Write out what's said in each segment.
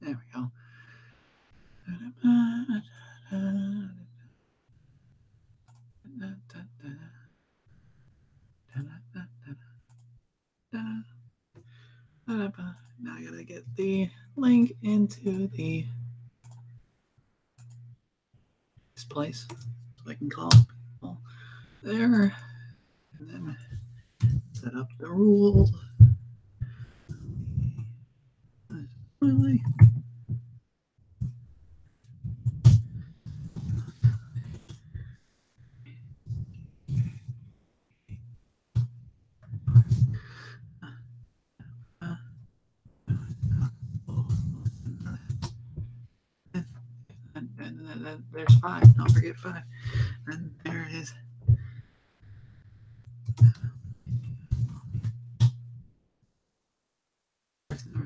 There we go. Now I gotta get the link into this place so I can call people there, and then set up the rules. Really? And there's 5. Don't forget 5. And there it is.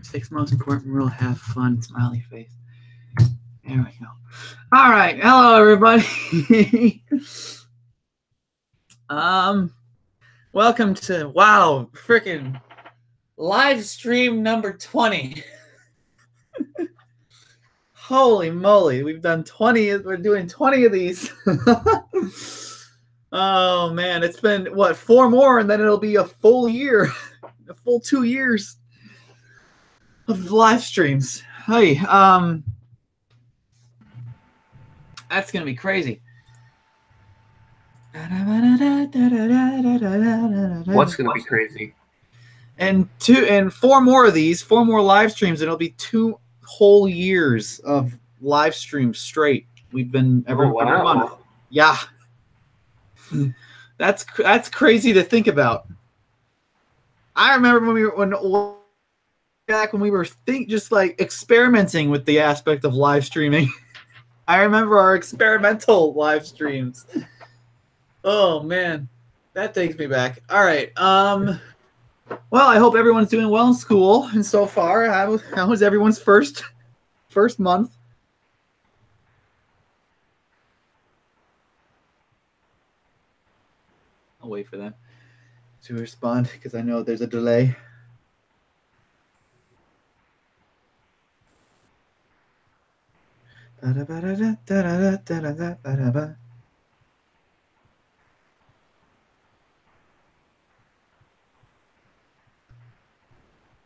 6 most important rule: have fun. Smiley face. There we go. All right. Hello, everybody. Welcome to freaking live stream number 20. Holy moly, we've done 20. We're doing 20 of these. Oh man, it's been what, 4 more, and then it'll be a full year, a full 2 years of live streams. Hey, that's gonna be crazy. What's gonna be crazy? And 4 more of these, 4 more live streams, and it'll be 2 whole years of live streams straight. We've been every month. Yeah. That's crazy to think about. I remember when we were just like experimenting with the aspect of live streaming. I remember our experimental live streams. Oh man, that takes me back. All right. Well, I hope everyone's doing well in school. And so far, how was everyone's first month? I'll wait for them to respond because I know there's a delay.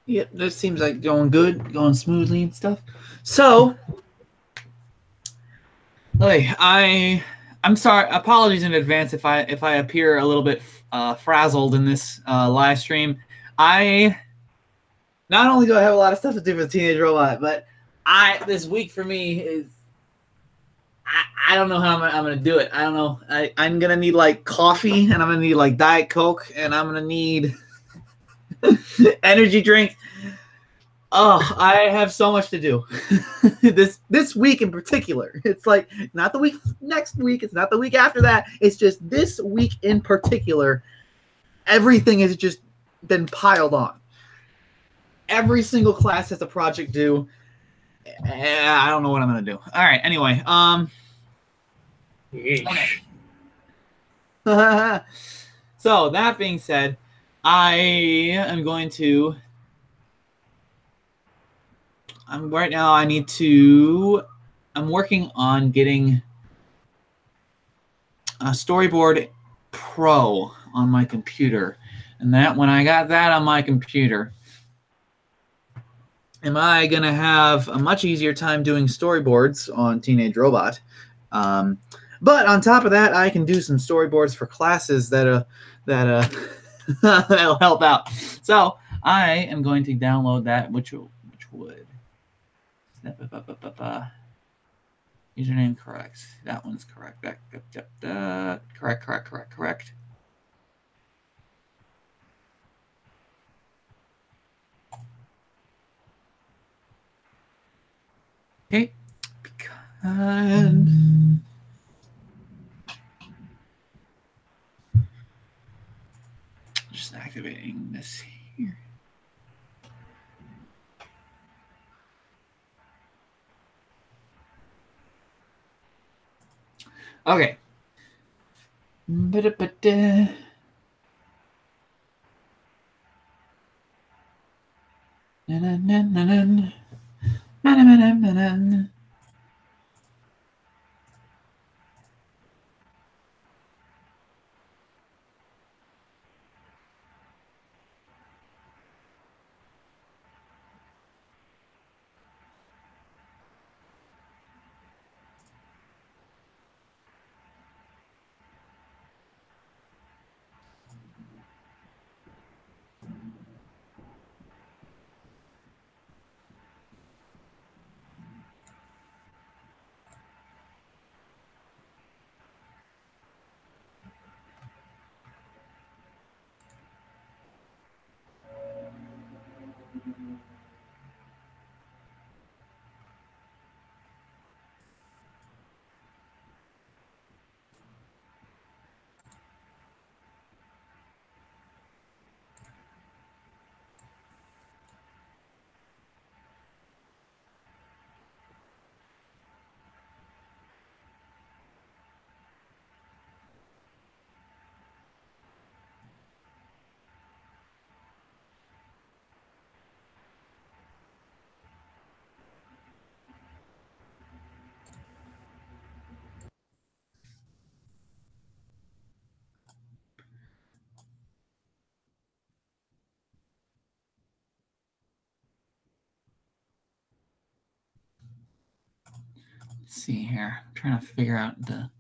Yep, this seems like going good, going smoothly and stuff. So, I'm sorry. Apologies in advance if I appear a little bit frazzled in this live stream. Not only do I have a lot of stuff to do for the Teenage Robot, but this week for me is I don't know how I'm gonna do it. I don't know. I'm gonna need like coffee, and I'm gonna need like Diet Coke, and I'm gonna need energy drink. Oh, I have so much to do. this week in particular. It's like not the week next week. It's not the week after that. It's just this week in particular. Everything has just been piled on. Every single class has a project due. I don't know what I'm gonna do. All right. Anyway, okay. So that being said, I am going to. Right now. I'm working on getting a Storyboard Pro on my computer, and when I got that on my computer, am I gonna have a much easier time doing storyboards on Teenage Robot? But on top of that, I can do some storyboards for classes that'll help out. So I am going to download that, which would username correct. That one's correct. Correct. Okay. And just activating this here. Okay. Let's see here. I'm trying to figure out the.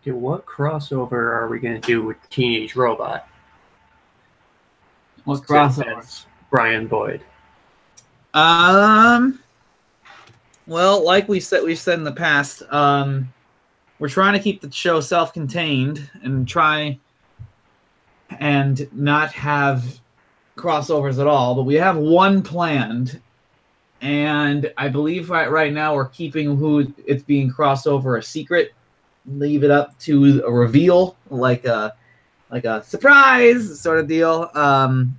Dude, what crossover are we going to do with Teenage Robot? What crossover? As Brian Boyd. Well, like we've said in the past, we're trying to keep the show self-contained and try and not have crossovers at all. But we have one planned, and I believe right now we're keeping who it's being crossed over a secret. Leave it up to a reveal, like a surprise sort of deal.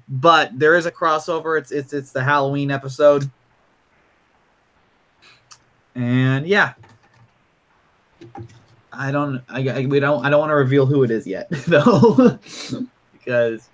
But there is a crossover. It's the Halloween episode, and yeah, I don't want to reveal who it is yet though, because.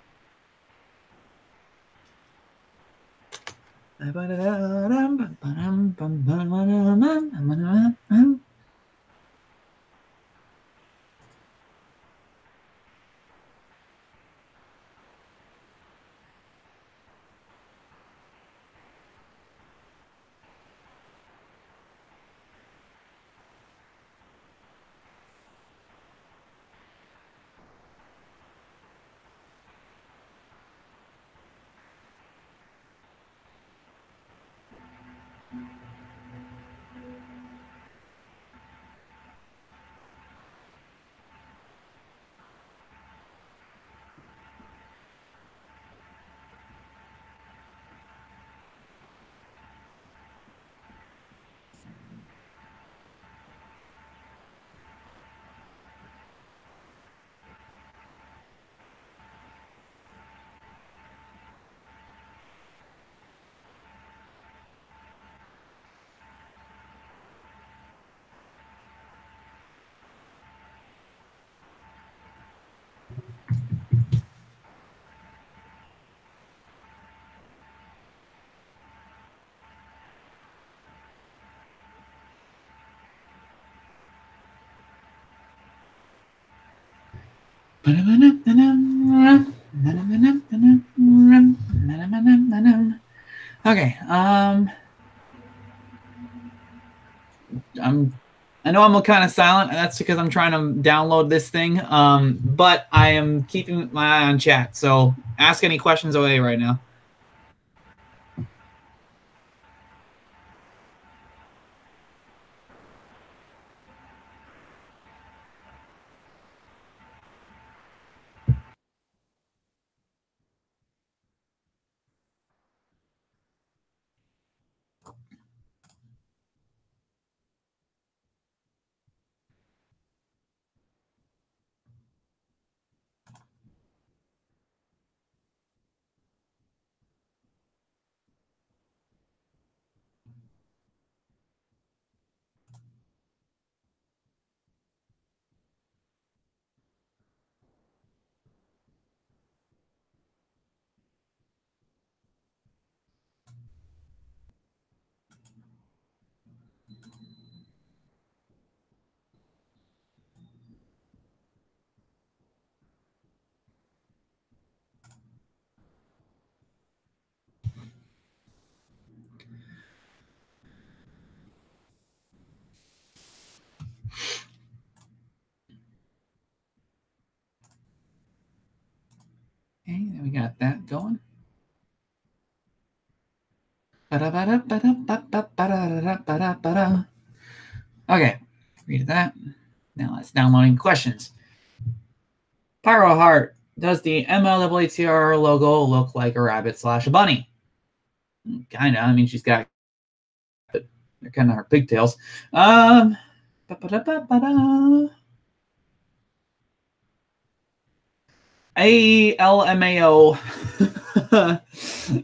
Okay. I know I'm kind of silent, and that's because I'm trying to download this thing. But I am keeping my eye on chat, so ask any questions away right now. got that going. Okay, read that. Now it's downloading questions. Pyro Heart, does the MLaaTR logo look like a rabbit / a bunny? Kinda. I mean, she's got, they're kind of her pigtails. ALMAO.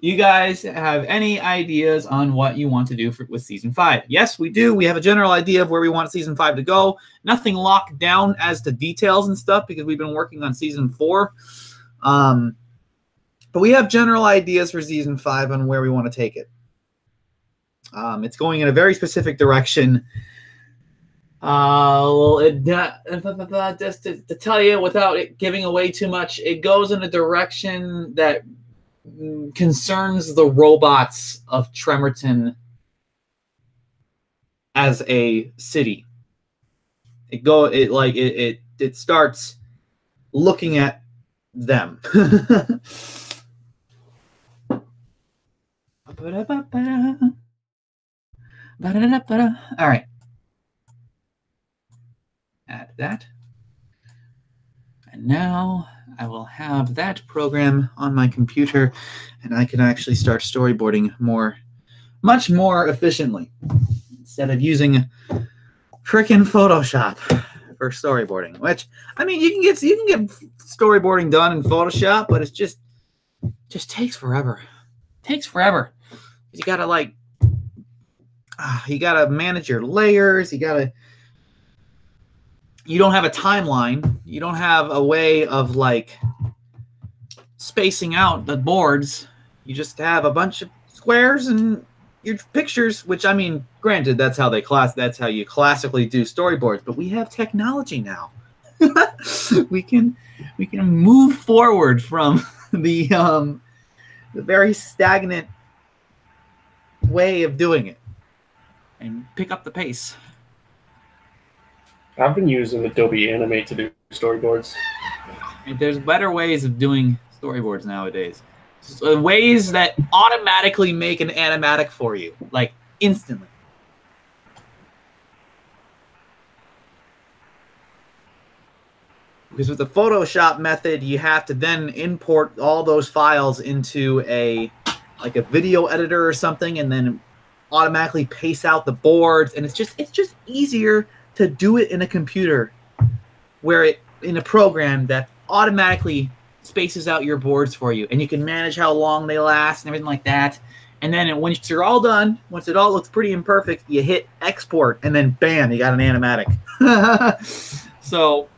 You guys have any ideas on what you want to do with season 5? Yes, we do. We have a general idea of where we want season 5 to go. Nothing locked down as to details and stuff because we've been working on season 4. But we have general ideas for season 5 on where we want to take it. It's going in a very specific direction. Just to tell you without it giving away too much, it goes in a direction that concerns the robots of Tremerton as a city. It starts looking at them. All right. Add that. And now I will have that program on my computer and I can actually start storyboarding much more efficiently instead of using frickin' Photoshop for storyboarding. Which, I mean, you can get storyboarding done in Photoshop, but it just takes forever. It takes forever. You gotta you gotta manage your layers. You don't have a timeline. You don't have a way of spacing out the boards. You just have a bunch of squares and your pictures, which, I mean, granted, that's how you classically do storyboards, but we have technology now. we can move forward from the very stagnant way of doing it and pick up the pace. I've been using Adobe Animate to do storyboards. There's better ways of doing storyboards nowadays. Ways that automatically make an animatic for you, like instantly. Because with the Photoshop method, you have to then import all those files into a video editor or something, and then automatically paste out the boards. And it's just easier to do it in a computer, in a program that automatically spaces out your boards for you, and you can manage how long they last and everything like that. And then once you're all done, once it all looks pretty imperfect, you hit export, and then bam, you got an animatic. So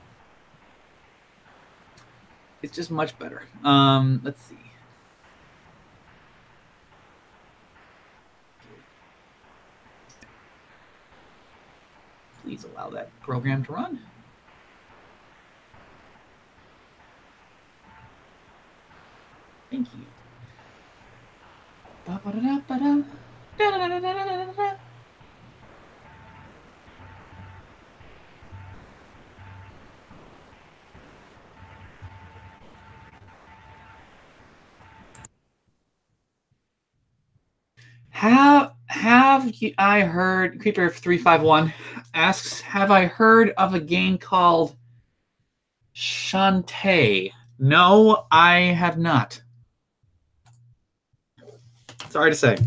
it's just much better. Let's see. Please allow that program to run. Thank you. I heard, Creeper351 asks, have I heard of a game called Shantae? No, I have not. Sorry to say.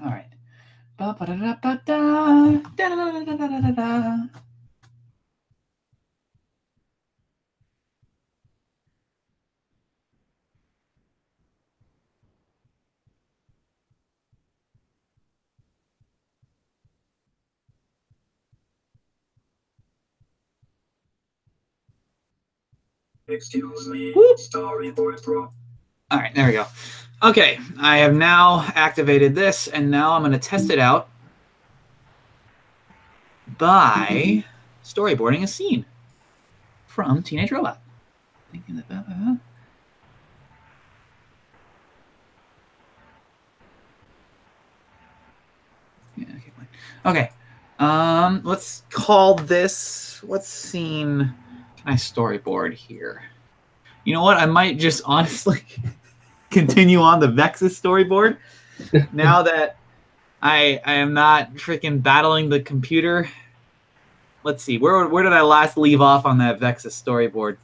All right. Excuse me. Whoop. Storyboard Pro. All right, there we go. Okay, I have now activated this, and now I'm going to test it out by storyboarding a scene from Teenage Robot. Yeah, okay. Let's call this. What scene can I storyboard here? You know what? I might just honestly continue on the Vexus storyboard now that I am not freaking battling the computer. Let's see. Where did I last leave off on that Vexus storyboard?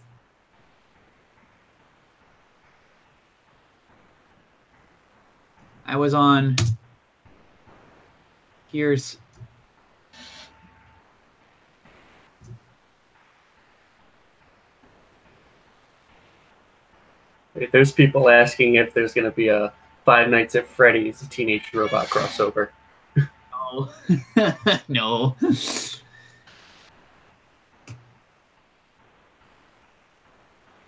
I was on. Here's. There's people asking if there's going to be a Five Nights at Freddy's Teenage Robot crossover. No. No.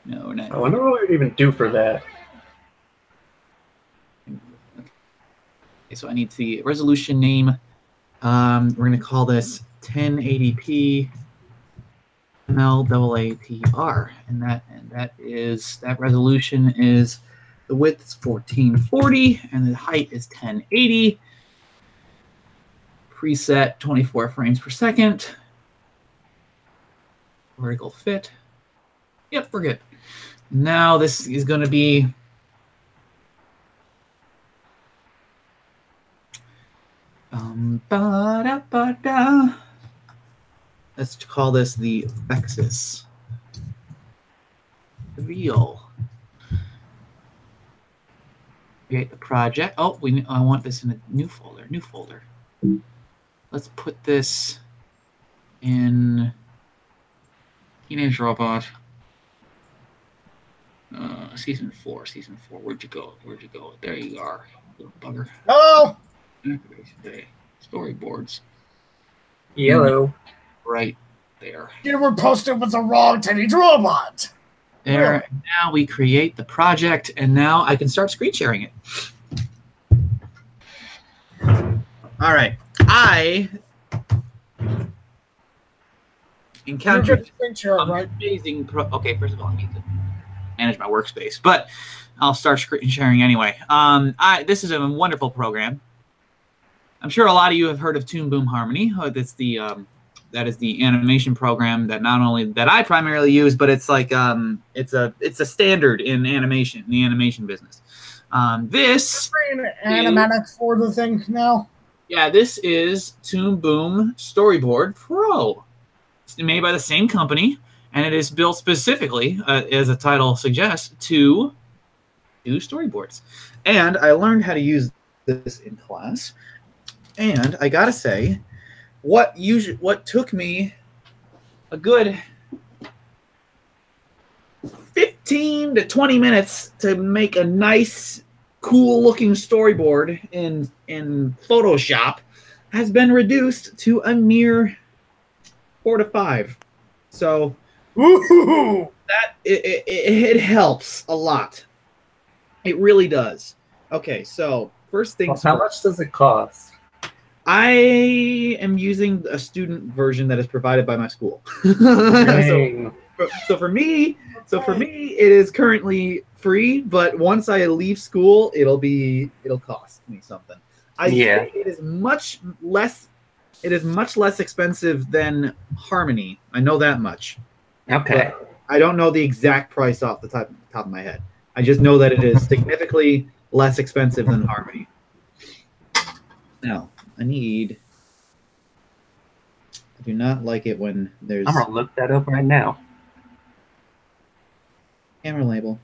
No, not. I wonder what we'd even do for that. Okay, so I need the resolution name. We're going to call this 1080p MLaaTR, and that resolution is, the width is 1440 and the height is 1080. Preset 24 frames per second. Vertical fit. Yep, we're good. Now this is going to be let's call this the Vexus reveal. Create the project. Oh, I want this in a new folder. New folder. Let's put this in Teenage Robot. Season 4. Where'd you go? There you are, little bugger. Hello. Activation day. Storyboards. Yellow. Right there. You were posted with the wrong Teenage Robot. There. Really? And now we create the project, and now I can start screen sharing it. All right. I encountered right? amazing. Okay, first of all, I need to manage my workspace, but I'll start screen sharing anyway. This is a wonderful program. I'm sure a lot of you have heard of Toon Boom Harmony. That's the that is the animation program that not only that I primarily use, but it's like it's a standard in animation, in the animation business. This animatics for the thing now. Yeah, this is Toon Boom Storyboard Pro. It's made by the same company, and it is built specifically, as the title suggests, to do storyboards. And I learned how to use this in class. And I gotta say, what took me a good 15 to 20 minutes to make a nice, cool-looking storyboard in Photoshop has been reduced to a mere 4 to 5. So that it helps a lot. It really does. Okay, so first things How much does it cost? I am using a student version that is provided by my school. So for me, it is currently free, but once I leave school, it'll cost me something. Say it is much less expensive than Harmony. I know that much. Okay. But I don't know the exact price off the top of my head. I just know that it is significantly less expensive than Harmony. Now, I do not like it when there's... I'm going to look that up right now. Camera label.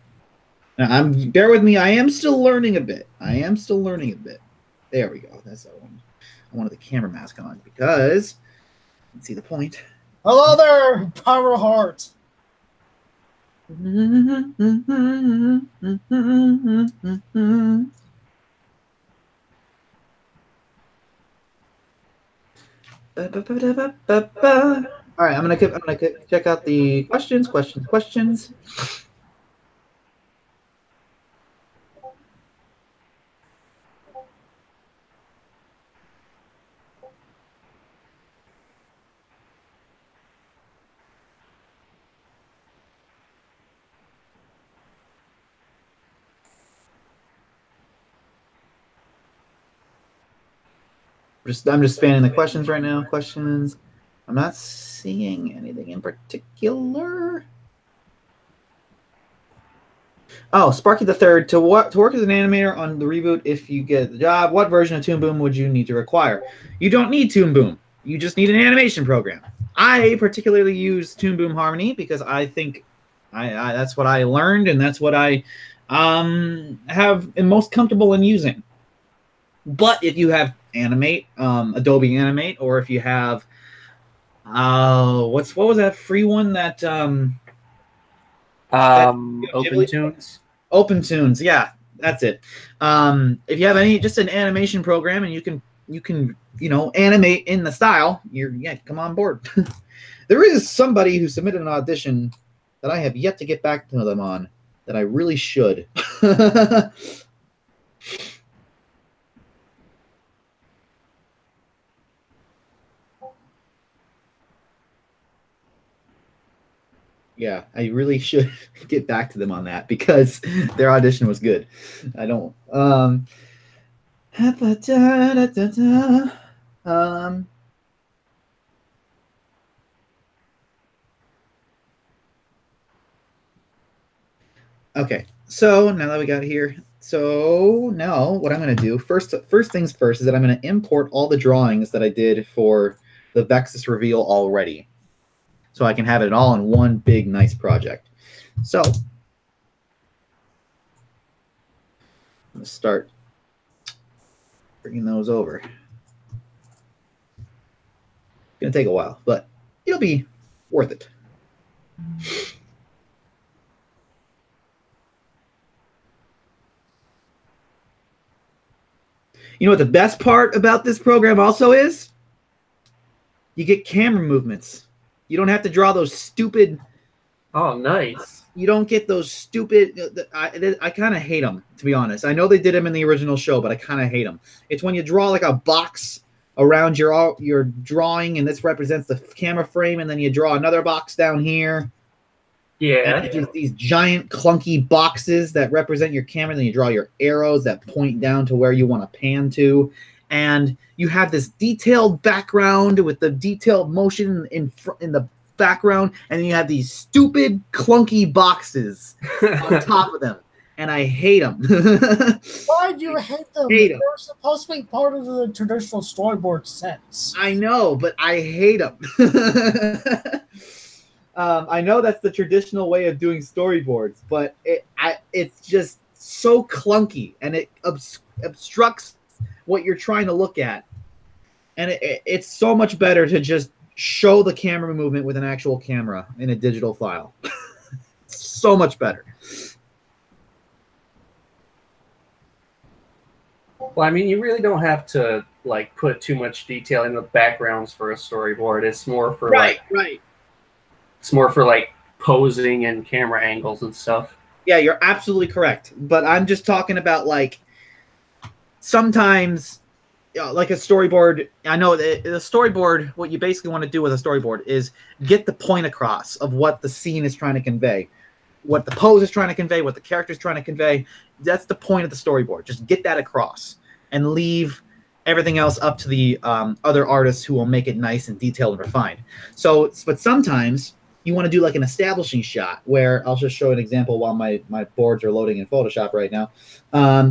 Now, bear with me. I am still learning a bit. There we go. That's what I wanted the camera mask on because you can see the point. Hello there, Power Heart. All right, I'm gonna check out the questions. I'm just spanning the questions right now. Questions. I'm not seeing anything in particular. Oh, Sparky the Third. To work as an animator on the reboot, if you get the job, what version of Toon Boom would you need to require? You don't need Toon Boom. You just need an animation program. I particularly use Toon Boom Harmony because I think that's what I learned and that's what I am most comfortable in using. But if you have Animate, Adobe Animate, or if you have what was that free one that OpenTunes. OpenTunes, yeah, that's it. If you have just an animation program and you can animate in the style, come on board. There is somebody who submitted an audition that I have yet to get back to them on that I really should. Yeah, I really should get back to them on that because their audition was good. I don't. Okay, so now that we got here, so now what I'm going to do first things first is that I'm going to import all the drawings that I did for the Vexus reveal already, so I can have it all in one big nice project. So I'm going to start bringing those over. It's going to take a while, but it'll be worth it. You know what the best part about this program also is? You get camera movements. You don't have to draw those stupid... Oh, nice. You don't get those stupid... I kind of hate them, to be honest. I know they did them in the original show, but I kind of hate them. It's when you draw like a box around your drawing, and this represents the camera frame, and then you draw another box down here. Yeah. And just these giant clunky boxes that represent your camera. Then you draw your arrows that point down to where you want to pan to. And you have this detailed background with the detailed motion in the background. And then you have these stupid clunky boxes on top of them. And I hate them. Why do you hate them? Hate 'em. They're supposed to be part of the traditional storyboard sense. I know, but I hate them. I know that's the traditional way of doing storyboards, but it's just so clunky, and it obstructs what you're trying to look at. And it's so much better to just show the camera movement with an actual camera in a digital file. So much better. Well, I mean, you really don't have to like put too much detail in the backgrounds for a storyboard. It's more for Right. It's more for like posing and camera angles and stuff. Yeah, you're absolutely correct. But I'm just talking about like sometimes like a storyboard. I know the storyboard, what you basically want to do with a storyboard is get the point across of what the scene is trying to convey, what the pose is trying to convey, what the character is trying to convey. That's the point of the storyboard. Just get that across and leave everything else up to the other artists who will make it nice and detailed and refined. So, but sometimes you want to do like an establishing shot where I'll just show an example while my boards are loading in Photoshop right now.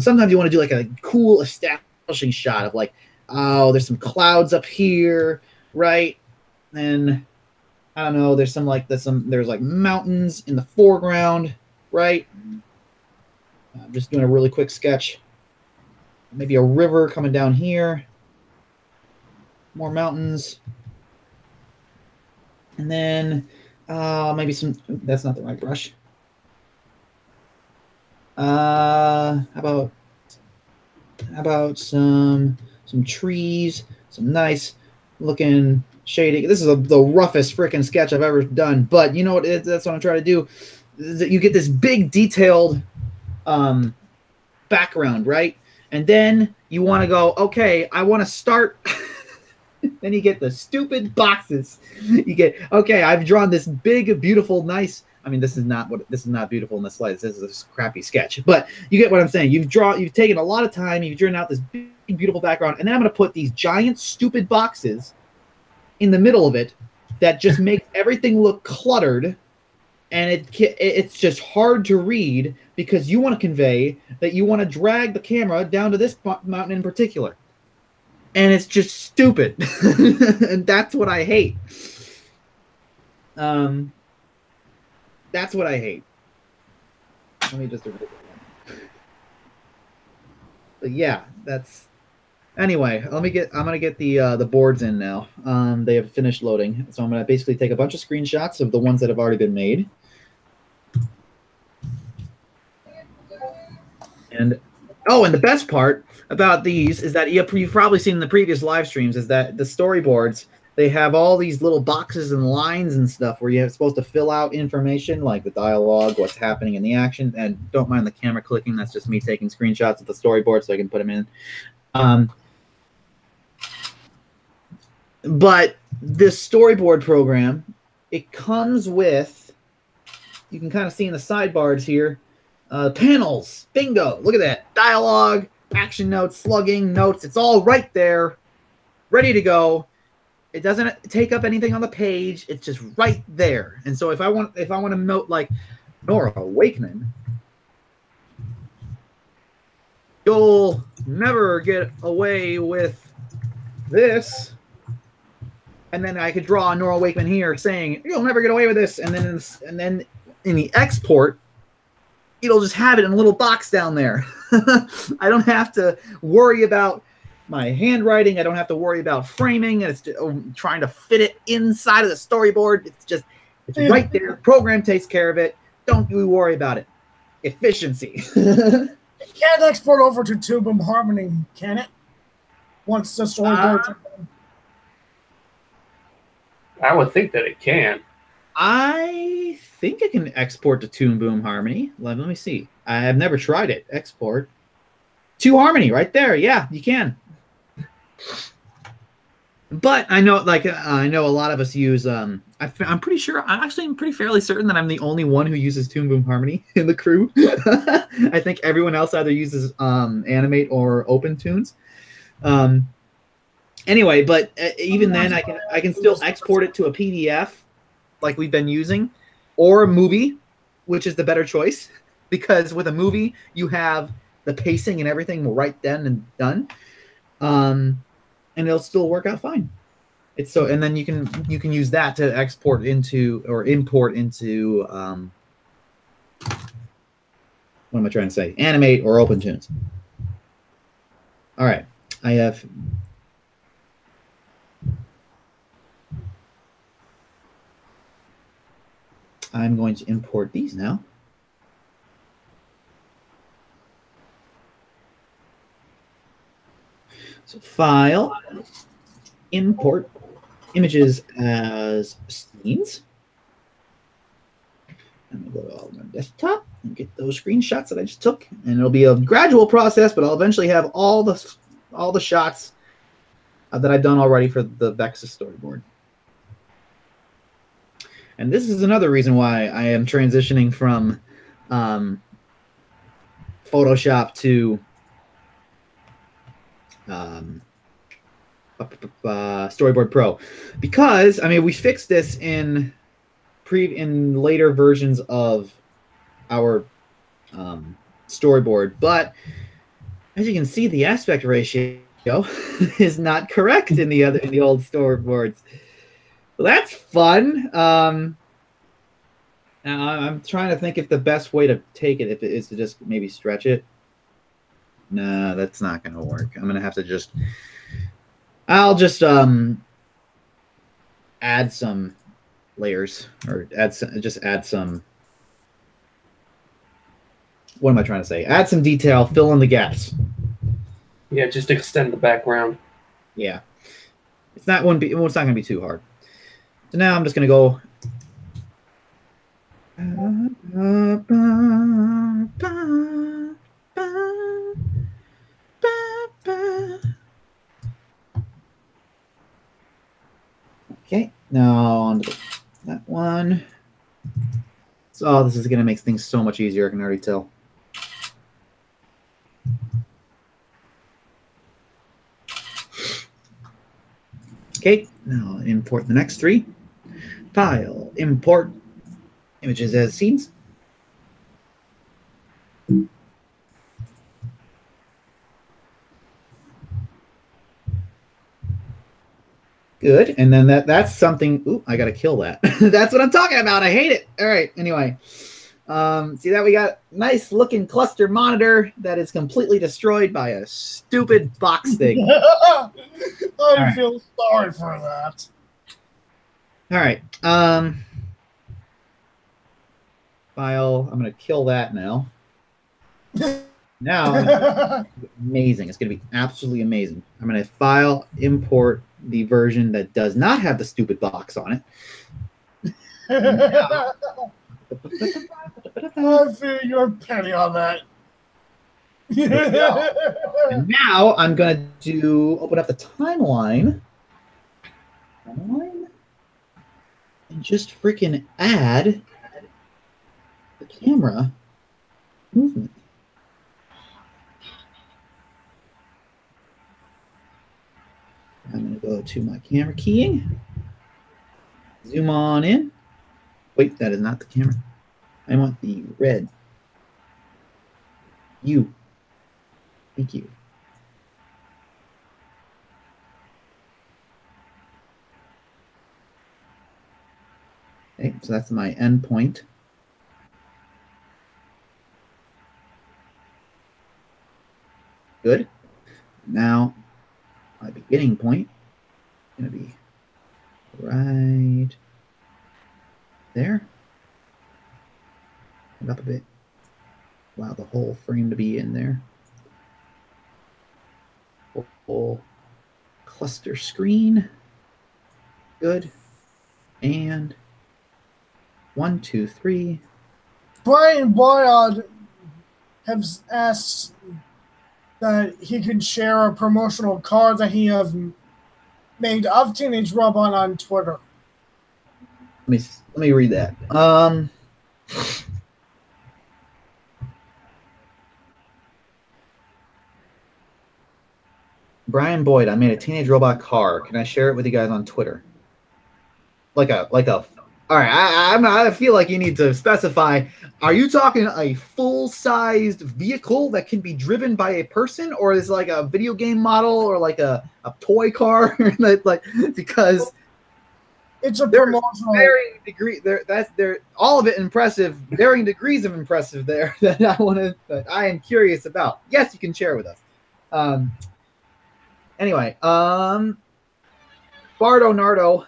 Sometimes you want to do like a cool establishing shot of like, oh, there's some clouds up here, right? And I don't know, there's like mountains in the foreground, right? I'm just doing a really quick sketch. Maybe a river coming down here. More mountains. And then maybe some, that's not the right brush. How about some trees, some nice looking shading. This is the roughest freaking sketch I've ever done, but you know what? That's what I'm trying to do. Is that you get this big detailed background, right? And then you want to go, okay, I want to start. Then you get the stupid boxes. You get, okay, I've drawn this big, beautiful, nice. I mean, this is not beautiful in the slides. This is a crappy sketch, but you get what I'm saying. You've taken a lot of time. You've drawn out this big, beautiful background, and then I'm going to put these giant, stupid boxes in the middle of it that just make everything look cluttered, and it's just hard to read because you want to convey that you want to drag the camera down to this mountain in particular. And it's just stupid. And that's what I hate. That's what I hate. Let me just... But yeah, that's... Anyway, I'm gonna get the boards in now. They have finished loading. So I'm gonna basically take a bunch of screenshots of the ones that have already been made. And the best part about these is that you've probably seen in the previous live streams is that the storyboards, they have all these little boxes and lines and stuff where you're supposed to fill out information like the dialogue, what's happening in the action. And don't mind the camera clicking. That's just me taking screenshots of the storyboard so I can put them in. But this storyboard program, it comes with, you can kind of see in the sidebars here, panels, bingo, look at that, dialogue, action notes, slugging notes, it's all right there, ready to go. It doesn't take up anything on the page, it's just right there. And so if I want to note like Nora Wakeman, you'll never get away with this, and then I could draw Nora Wakeman here saying you'll never get away with this, and then in the export it'll just have it in a little box down there. I don't have to worry about my handwriting. I don't have to worry about framing. It's just, trying to fit it inside of the storyboard. It's right there. Program takes care of it. Don't you worry about it. Efficiency. It can't export over to Tube and Harmony, can it? Once the storyboards are done. I would think that it can. I think it can export to Toon Boom Harmony. Let me see. I have never tried it. Export to Harmony, right there. Yeah, you can. But I know, I know a lot of us use. I'm pretty sure. I'm pretty fairly certain that I'm the only one who uses Toon Boom Harmony in the crew. I think everyone else either uses Animate or Open Tunes. Anyway, but even then, I can still export it to a PDF. Like we've been using, or a movie, which is the better choice, because with a movie you have the pacing and everything right then and done, and it'll still work out fine. It's so, and then you can use that to export into or import into what am I trying to say? Animate or Open Tunes. All right, I have. I'm going to import these now. So File, Import, Images as Scenes. I'm going to go to my desktop and get those screenshots that I just took. And it'll be a gradual process, but I'll eventually have all the shots that I've done already for the Vexus storyboard. And this is another reason why I am transitioning from Photoshop to Storyboard Pro, because I mean we fixed this in later versions of our storyboard, but as you can see, the aspect ratio is not correct in the old storyboards. Well, that's fun. Now I'm trying to think if the best way to take it, if it is to just maybe stretch it. No, that's not going to work. I'm going to have to just. I'll just add some layers, or add some. What am I trying to say? Add some detail, fill in the gaps. Yeah, just extend the background. Yeah. It's not going to be. Well, it's not going to be too hard. So now I'm just going to go. Okay, now on to that one. So this is going to make things so much easier. I can already tell. Okay, now import the next three. File, import images as scenes. Good, and then that's something. Ooh, I gotta kill that. That's what I'm talking about. I hate it. All right. Anyway, see that we got nice looking cluster monitor that is completely destroyed by a stupid box thing. I feel sorry for that. All right. File. I'm gonna kill that now. Now, amazing. It's gonna be absolutely amazing. I'm gonna file, import the version that does not have the stupid box on it. I feel your penny on that. And now I'm gonna open up the timeline. And just freaking add the camera movement. I'm going to go to my camera keying. Zoom on in. Wait, that is not the camera. I want the red. You. Thank you. Okay, so that's my endpoint. Good. Now, my beginning point is going to be right there. And up a bit. Allow the whole frame to be in there. Whole cluster screen. Good. And 1, 2, 3. Brian Boyd has asked that he can share a promotional card that he has made of Teenage Robot on Twitter. Let me read that. Brian Boyd, I made a Teenage Robot car. Can I share it with you guys on Twitter? Like a. All right, I feel like you need to specify. Are you talking a full-sized vehicle that can be driven by a person, or is it like a video game model, or like a toy car? Like, because it's a promotional. Varying degree there. There. All of it impressive. Varying degrees of impressive there that I am curious about. Yes, you can share with us. Anyway, Bardo Nardo.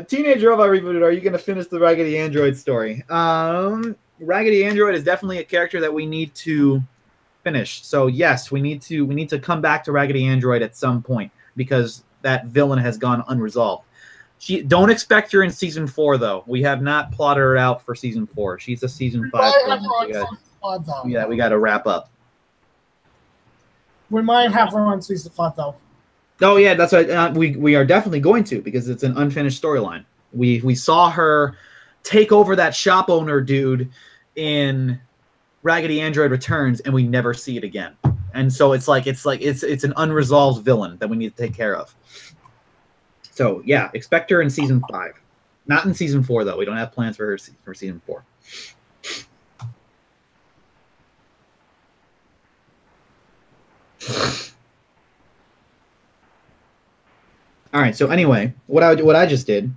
Teenage Robot Rebooted. Are you going to finish the Raggedy Android story? Raggedy Android is definitely a character that we need to finish. So yes, we need to come back to Raggedy Android at some point because that villain has gone unresolved. Don't expect her in season 4 though. We have not plotted her out for season 4. She's a season 5. Yeah, we got to wrap up. We might have her on season 5 though. Oh yeah, that's right. We are definitely going to because it's an unfinished storyline. We saw her take over that shop owner dude in Raggedy Android Returns, and we never see it again. And so it's an unresolved villain that we need to take care of. So yeah, expect her in season 5, not in season 4 though. We don't have plans for her for season 4. All right. So anyway, what I just did.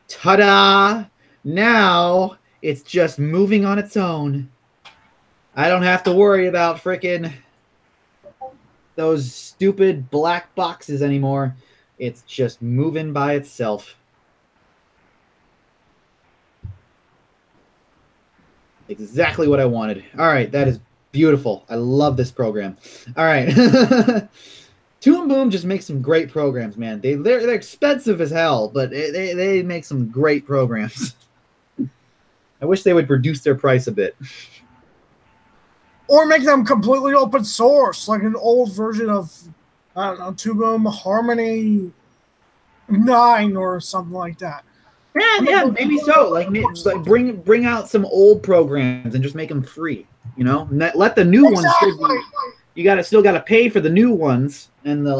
Ta-da! Now it's just moving on its own. I don't have to worry about frickin' those stupid black boxes anymore. It's just moving by itself. Exactly what I wanted. All right, that is beautiful. I love this program. All right. Toon Boom just makes some great programs, man. They're expensive as hell, but they make some great programs. I wish they would reduce their price a bit. Or make them completely open source, like an old version of, I don't know, Toon Boom Harmony 9 or something like that. Yeah, maybe so. Like bring out some old programs and just make them free. You know, let the new ones still be. You still gotta pay for the new ones and the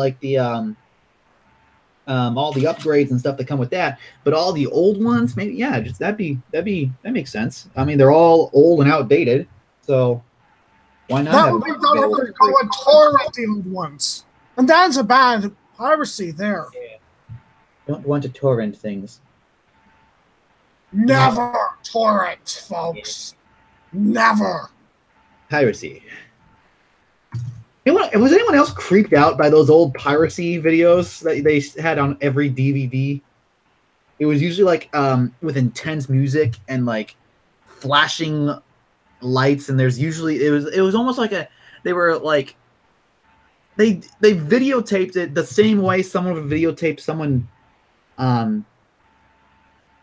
all the upgrades and stuff that come with that. But all the old ones, maybe just that makes sense. I mean, they're all old and outdated, so why not? That would be done if they go and torrent the old ones, and that's a bad piracy there. Yeah. Don't want to torrent things. Never torrent, folks. Never. Piracy. Was anyone else creeped out by those old piracy videos that they had on every DVD? It was usually like with intense music and like flashing lights, and there's usually it was almost like they videotaped it the same way someone would videotape someone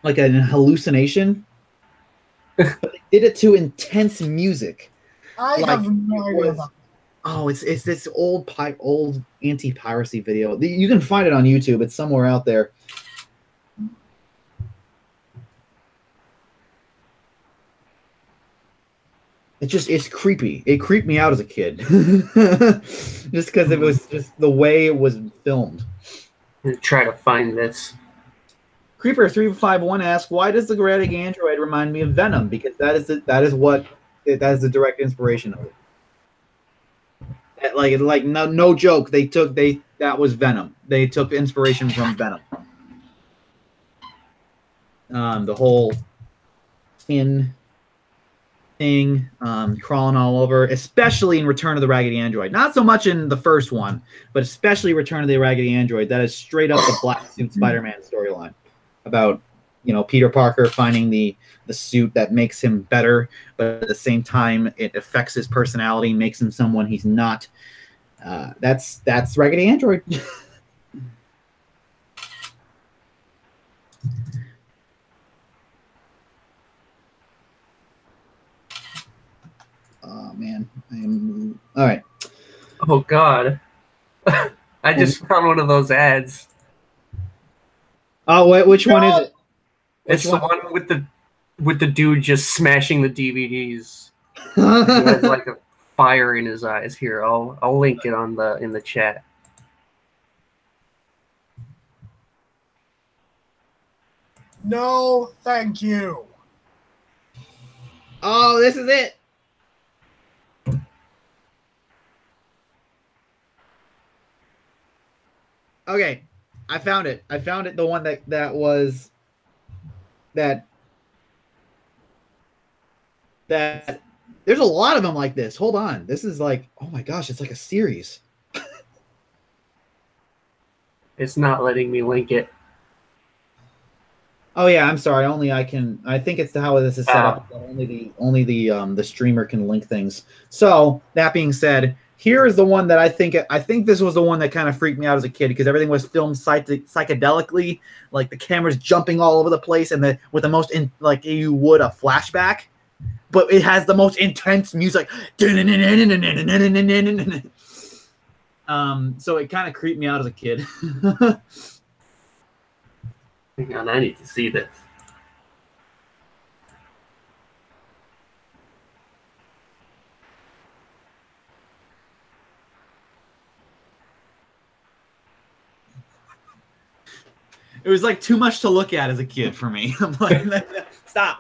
like an hallucination. But they did it to intense music. I have no idea about that. Oh, it's this old anti-piracy video. You can find it on YouTube. It's somewhere out there. It's creepy. It creeped me out as a kid. Just because it was just the way it was filmed. I'm gonna try to find this. Creeper351 asks, why does the Gradic android remind me of Venom? Because that is the direct inspiration of it. Like no joke. That was Venom. They took inspiration from Venom. The whole skin thing, crawling all over, especially in Return of the Raggedy Android. Not so much in the first one, but especially Return of the Raggedy Android. That is straight up the Black Suit Spider-Man storyline about Peter Parker finding the suit that makes him better, but at the same time it affects his personality, makes him someone he's not. That's Raggedy Android. Oh man, all right. Oh God, I just found one of those ads. Oh wait, which one is it? It's the one with the dude just smashing the DVDs. He has like a fire in his eyes. Here, I'll link it in the chat. No, thank you. Oh, this is it. Okay, I found it. The one that was that. There's a lot of them like this. Hold on. This is like, oh my gosh, it's like a series. It's not letting me link it. Oh yeah, I'm sorry. Only I can. I think it's how this is set up. Only the streamer can link things. So that being said, here is the one that I think this was the one that kind of freaked me out as a kid because everything was filmed psychedelically, like the camera's jumping all over the place, and with the most like you would a flashback, but it has the most intense music. So it kind of creeped me out as a kid. Hang on, I need to see this. It was like too much to look at as a kid for me. I'm like, stop.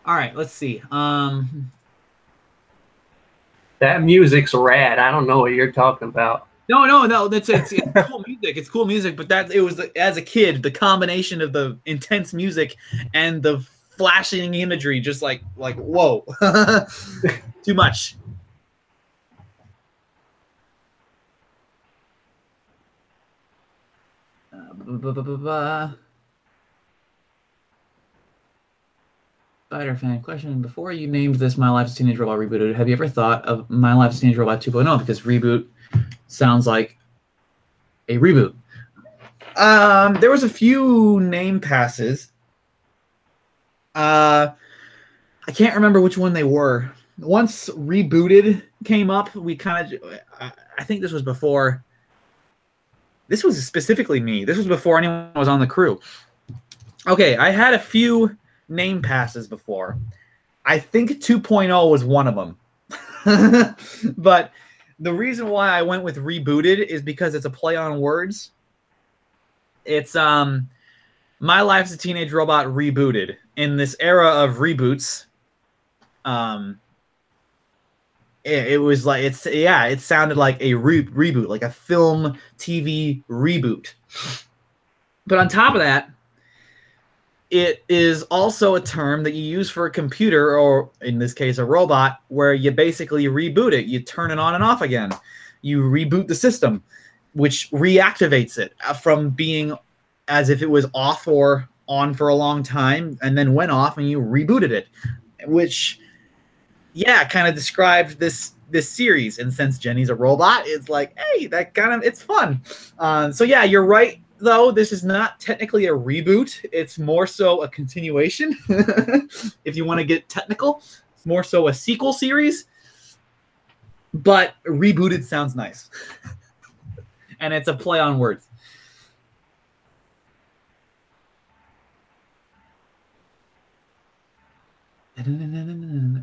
All right, let's see. That music's rad. I don't know what you're talking about. No. It's cool music. It's cool music, but it was as a kid, the combination of the intense music and the flashing imagery, just like whoa, too much. Spider fan question: before you named this My Life as a Teenage Robot Rebooted, have you ever thought of My Life as a Teenage Robot 2.0? Because reboot sounds like a reboot. There was a few name passes. I can't remember which one they were. Once Rebooted came up, we kind of, I think this was before, this was specifically me. This was before anyone was on the crew. Okay, I had a few name passes before. I think 2.0 was one of them. But the reason why I went with Rebooted is because it's a play on words. It's My Life as a Teenage Robot Rebooted. In this era of reboots, it was like, it sounded like a reboot, like a film TV reboot. But on top of that, it is also a term that you use for a computer, or in this case a robot, where you basically reboot it. You turn it on and off again. You reboot the system, which reactivates it from being as if it was off or on for a long time and then went off, and you rebooted it, which kind of described this series. And since Jenny's a robot, it's like, hey, that kind of, it's fun. So yeah, you're right though, this is not technically a reboot. It's more so a continuation. If you want to get technical, it's more so a sequel series, but rebooted sounds nice. And it's a play on words.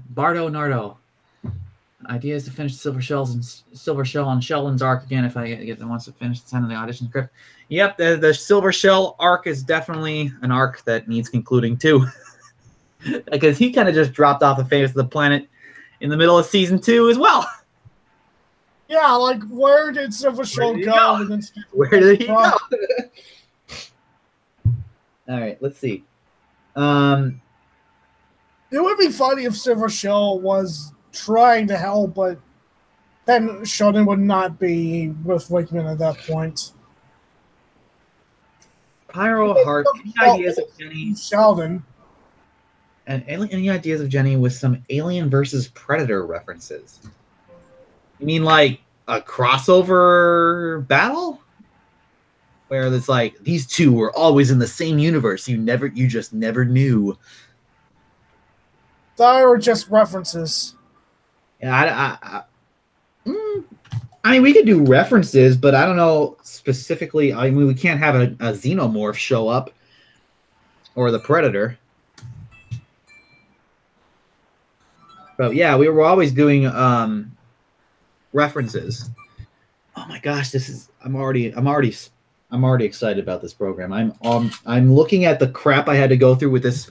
Bardo Nardo. Idea is to finish Silver Shell on Sheldon's arc again. If I get wants to finish the end of the audition script. Yep, the Silver Shell arc is definitely an arc that needs concluding too, because he kind of just dropped off the face of the planet in the middle of season 2 as well. Yeah, like where did Silver Shell go? Where did he go? All right, let's see. It would be funny if Silver Shell was trying to help, but then Sheldon would not be with Wakeman at that point. Pyro Heart, any ideas of Jenny? Sheldon. And any ideas of Jenny with some Alien versus Predator references? You mean like a crossover battle? Where it's like, these two were always in the same universe. You just never knew. They were just references. Yeah, I mean, we could do references, but I don't know specifically. I mean, we can't have a xenomorph show up or the Predator. But yeah, we were always doing references. Oh my gosh, I'm already excited about this program. I'm looking at the crap I had to go through with this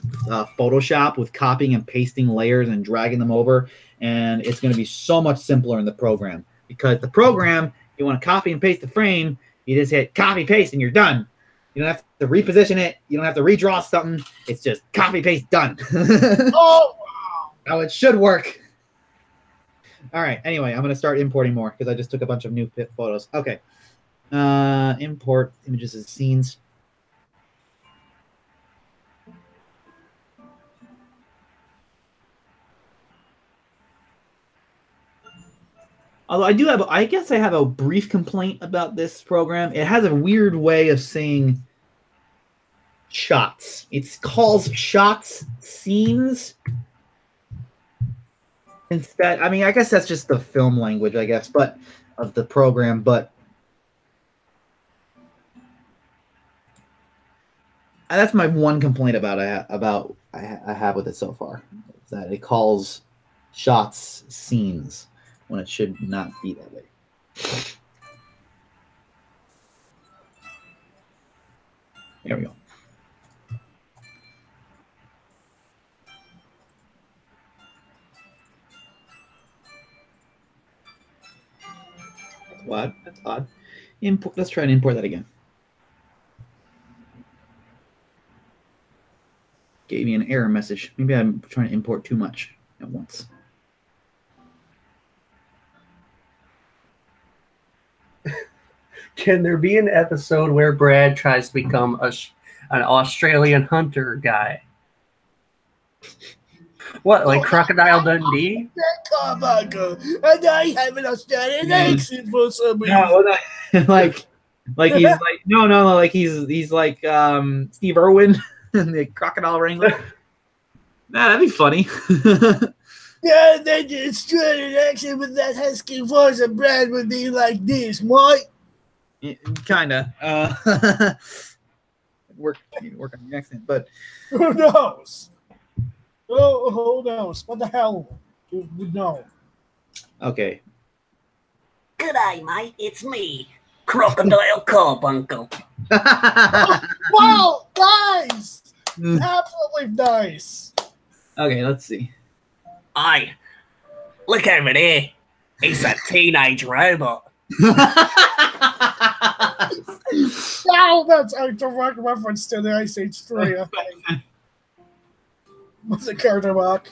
Photoshop, with copying and pasting layers and dragging them over, and it's going to be so much simpler in the program, because the program, you want to copy and paste the frame, you just hit copy paste and you're done. You don't have to reposition it. You don't have to redraw something. It's just copy paste done. Oh, wow. How it should work. All right. Anyway, I'm going to start importing more because I just took a bunch of new photos. Okay. Import images as scenes. Although I guess I have a brief complaint about this program. It has a weird way of saying shots. It calls shots scenes instead. I mean, I guess that's just the film language, I guess, but of the program, but that's my one complaint about I have with it so far, is that it calls shots scenes when it should not be that way. There we go. That's odd. That's odd. Import. Let's try and import that again. Gave me an error message. Maybe I'm trying to import too much at once. Can there be an episode where Brad tries to become an Australian hunter guy? What, like Crocodile Dundee? Carmichael, and I have an Australian accent for some reason. No, like he's like no, like he's like Steve Irwin and the Crocodile Wrangler. Nah, that'd be funny. Yeah, then the Australian accent with that husky voice and Brad would be like this, Mike. Kinda. Work on the accent, but Who knows? Oh, who knows? What the hell? Who would know? okay. G'day, mate. It's me, Crocodile Carbuncle. Wow, nice! Absolutely nice. Okay, let's see. Hey, look over there. He's a teenage robot. Wow, that's a direct reference to the Ice Age 3, I think. What's the character mark?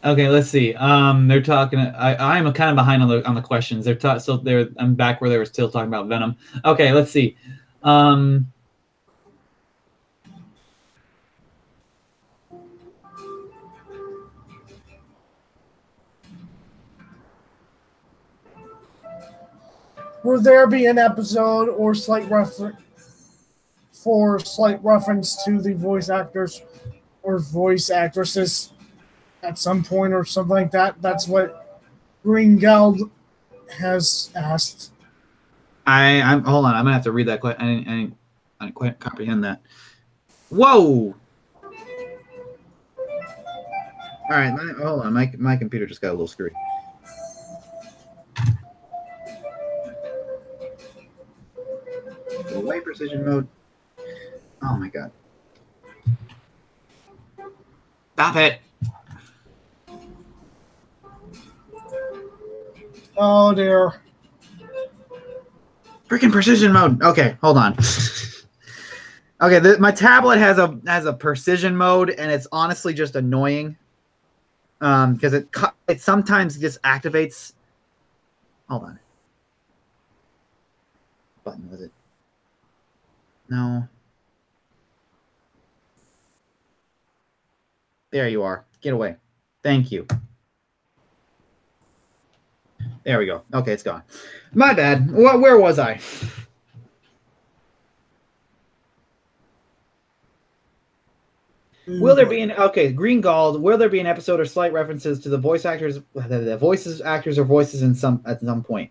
Okay, let's see. They're talking. I'm kind of behind on the questions. I'm back where they were still talking about Venom. Okay, let's see. Will there be an episode or slight reference to the voice actors or voice actresses at some point or something like that? That's what Green Geld has asked. I'm hold on. I'm gonna have to read that. I didn't quite comprehend that. Whoa! All right, hold on. My computer just got a little screwy. Away precision mode. Oh my god! Stop it! Oh dear. Freaking precision mode. Okay, hold on. Okay, my tablet has a precision mode, and it's honestly just annoying. Because it sometimes just activates. Hold on. What button was it? No. There you are. Get away. Thank you. There we go. Okay, it's gone. My bad. Where was I? Will there be Green Gald? Will there be an episode or slight references to the voice actors, actors or voices at some point?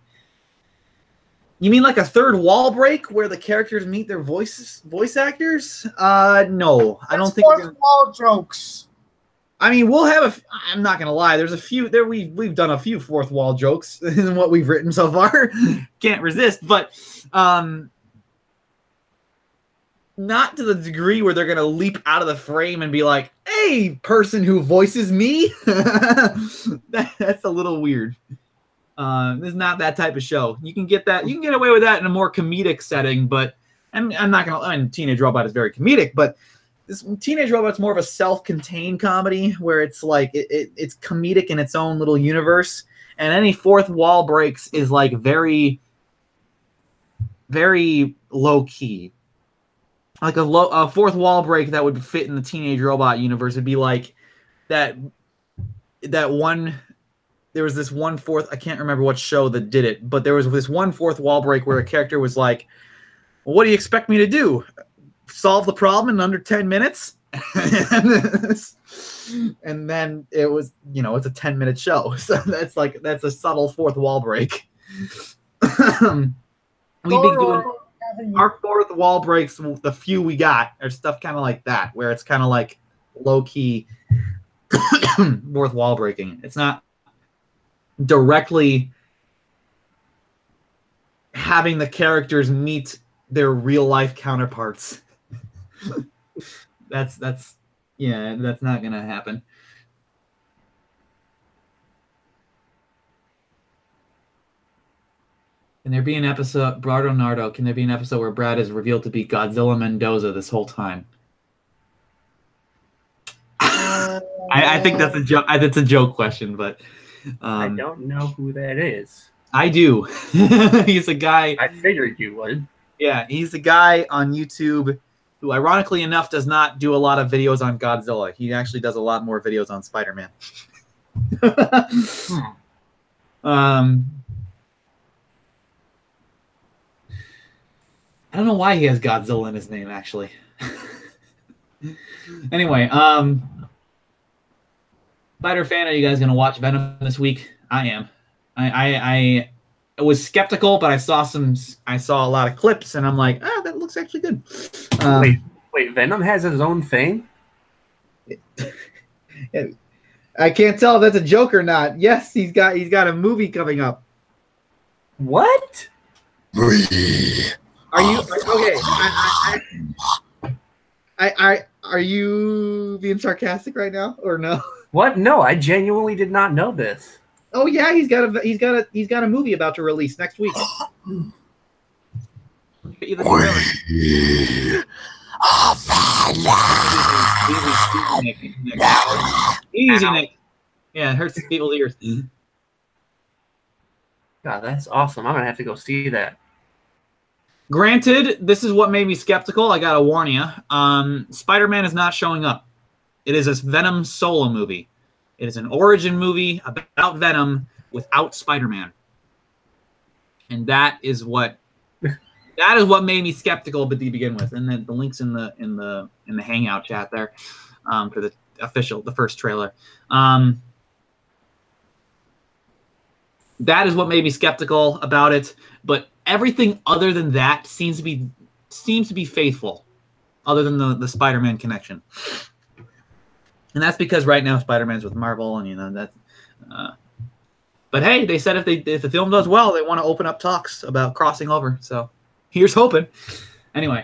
You mean like a third wall break where the characters meet their voice actors? No, I don't think. Fourth wall jokes. I mean, we'll have I'm not gonna lie. There's a few there. We've done a few fourth wall jokes in what we've written so far. Can't resist, but not to the degree where they're gonna leap out of the frame and be like, "Hey, person who voices me." That's a little weird. This is not that type of show. You can get that. You can get away with that in a more comedic setting, but I'm not gonna. I mean, Teenage Robot is very comedic, but this Teenage Robot's more of a self-contained comedy where it's like it's comedic in its own little universe, and any fourth wall breaks is like very, very low key. Like a fourth wall break that would fit in the Teenage Robot universe would be like that one. There was this one fourth. I can't remember what show that did it, but there was this one fourth wall break where a character was like, well, "What do you expect me to do? Solve the problem in under 10 minutes?" And then it was, it's a 10-minute show. So that's a subtle fourth wall break. We've been doing our fourth wall breaks, the few we got are stuff kind of like that, where it's kind of like low-key fourth wall breaking. It's not directly having the characters meet their real-life counterparts. That's not gonna happen. Can there be an episode, Brado Nardo? Can there be an episode where Brad is revealed to be Godzilla Mendoza this whole time? I think that's a joke. That's a joke question, but I don't know who that is. I do. He's a guy. I figured you would. Yeah, he's the guy on YouTube who, ironically enough, does not do a lot of videos on Godzilla. He actually does a lot more videos on Spider-Man. I don't know why he has Godzilla in his name, actually. Anyway, Spider fan, are you guys gonna watch Venom this week? I am. I was skeptical, but I saw a lot of clips, and I'm like, that looks actually good. Wait, Venom has his own thing? I can't tell if that's a joke or not. Yes, he's got a movie coming up. What? Are you okay? Are you being sarcastic right now or no? What? No, I genuinely did not know this. Oh yeah, he's got a movie about to release next week. Easy, Nick. Yeah, it hurts people's ears. God, that's awesome. I'm gonna have to go see that. Granted, this is what made me skeptical. I gotta warn you. Spider-Man is not showing up. It is a Venom solo movie. It is an origin movie about Venom without Spider-Man, and that is what made me skeptical to begin with. And then the links in the Hangout chat there for the first trailer. That is what made me skeptical about it. But everything other than that seems to be faithful, other than the Spider-Man connection. And that's because right now Spider-Man's with Marvel, and that's. But hey, they said if the film does well, they want to open up talks about crossing over. So here's hoping. Anyway,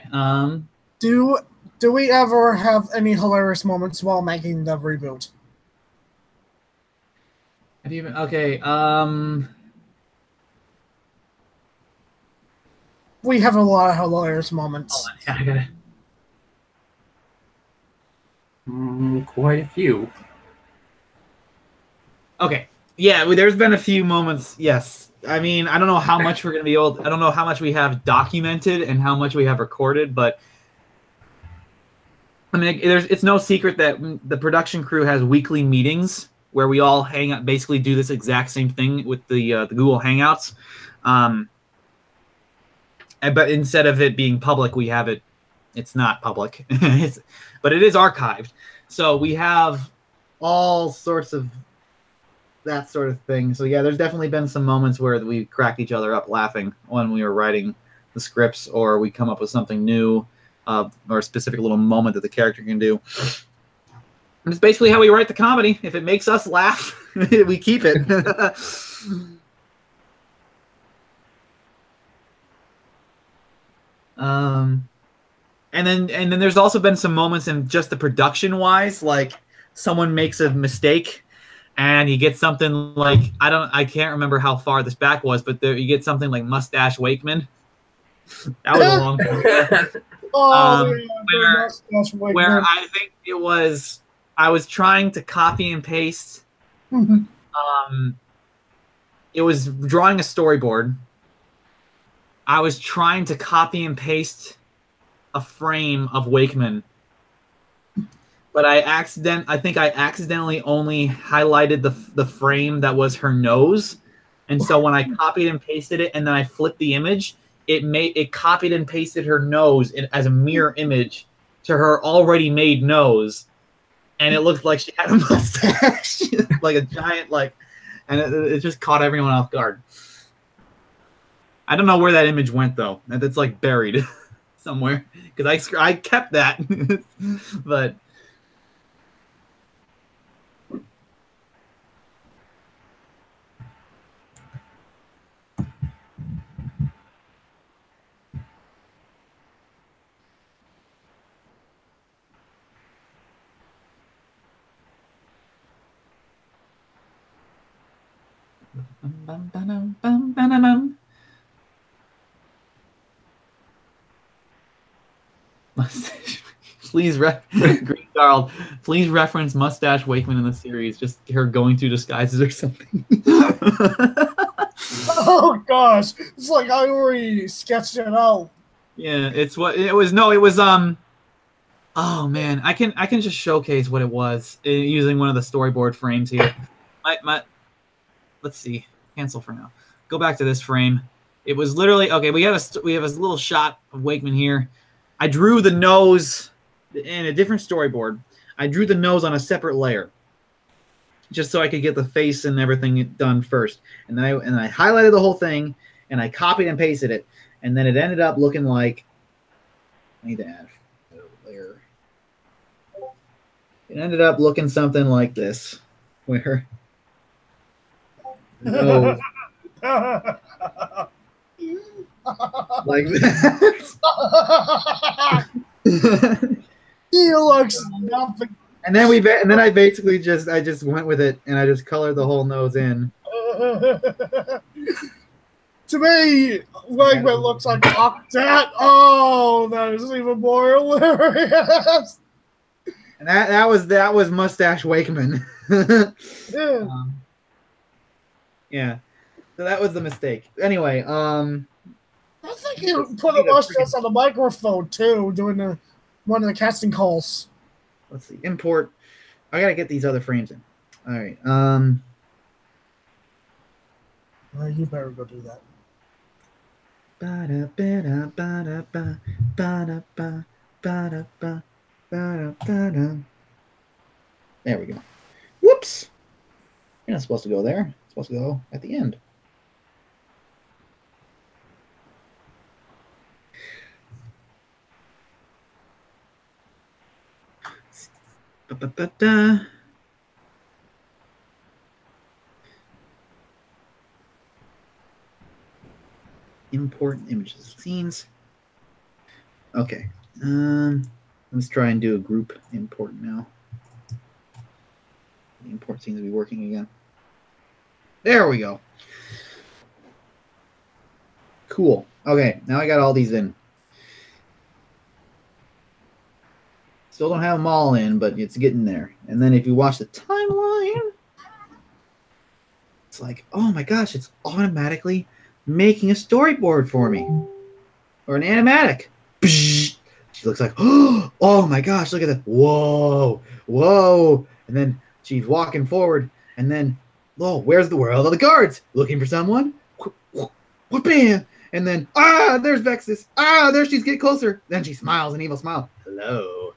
do we ever have any hilarious moments while making the reboot? have you been okay? We have a lot of hilarious moments. Yeah, I gotta. Quite a few. Okay. Yeah, there's been a few moments. Yes. I mean, I don't know how much we're going to be able. I don't know how much we have documented and how much we have recorded, but I mean, it's no secret that the production crew has weekly meetings where we all hang out, basically do this exact same thing with the Google Hangouts. But instead of it being public, we have it. It's not public, but it is archived. So we have all sorts of that sort of thing. So yeah, there's definitely been some moments where we crack each other up laughing when we were writing the scripts, or we come up with something new, or a specific little moment that the character can do. And it's basically how we write the comedy. If it makes us laugh, we keep it. And then there's also been some moments in just the production wise, like someone makes a mistake and you get something like, I can't remember how far this back was, but you get something like Mustache Wakeman. That was a long time. Where I think it was, I was trying to copy and paste. It was drawing a storyboard. I was trying to copy and paste a frame of Wakeman, but I think I accidentally only highlighted the frame that was her nose, and so when I copied and pasted it, and then I flipped the image, it copied and pasted her nose as a mirror image to her already made nose, and it looked like she had a mustache, like a giant and it just caught everyone off guard. I don't know where that image went though. It's like buried somewhere because I kept that, but. Mustache. Please, Green Garl, please reference Mustache Wakeman in the series. Just her going through disguises or something. Oh gosh, it's like I already sketched it out. Yeah, it's what it was. No, it was oh man, I can just showcase what it was using one of the storyboard frames here. Let's see, cancel for now. Go back to this frame. It was literally okay. We have a little shot of Wakeman here. I drew the nose in a different storyboard. I drew the nose on a separate layer, just so I could get the face and everything done first. And then I highlighted the whole thing, and I copied and pasted it, and then it ended up looking like. I need to add a layer. It ended up looking something like this, where nose like that. He looks nothing. And then I basically just went with it, and I just colored the whole nose in. To me, Wegman looks like that. Oh, that is even more hilarious. And that was Mustache Wakeman. Yeah. Yeah. So that was the mistake. Anyway, I think you put a mustache on the microphone too, doing one of the casting calls. Let's see. Import. I gotta get these other frames in. All right. You better go do that. There we go. Whoops. You're not supposed to go there. You're supposed to go at the end. Import images scenes. Okay. Let's try and do a group import now. The import seems to be working again. There we go. Cool. Okay, now I got all these in. Still don't have them all in, but it's getting there. And then if you watch the timeline, it's like, oh my gosh, it's automatically making a storyboard for me. Or an animatic. She looks like, oh my gosh, look at that. Whoa, whoa. And then she's walking forward, and then, oh, where's the world of the guards? Looking for someone? Bam! And then, there's Vexus. There she's getting closer. Then she smiles an evil smile. Hello.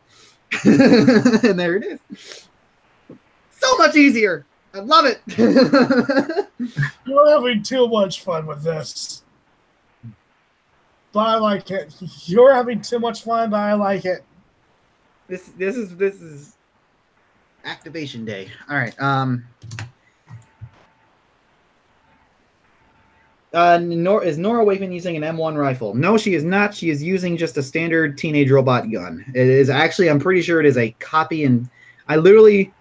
And there it is. So much easier. I love it. You're having too much fun with this. But I like it. You're having too much fun, but I like it. This is activation day. All right. Is Nora Wakeman using an M1 rifle? No, she is not. She is using just a standard teenage robot gun. It is actually, I'm pretty sure it is a copy, and I literally,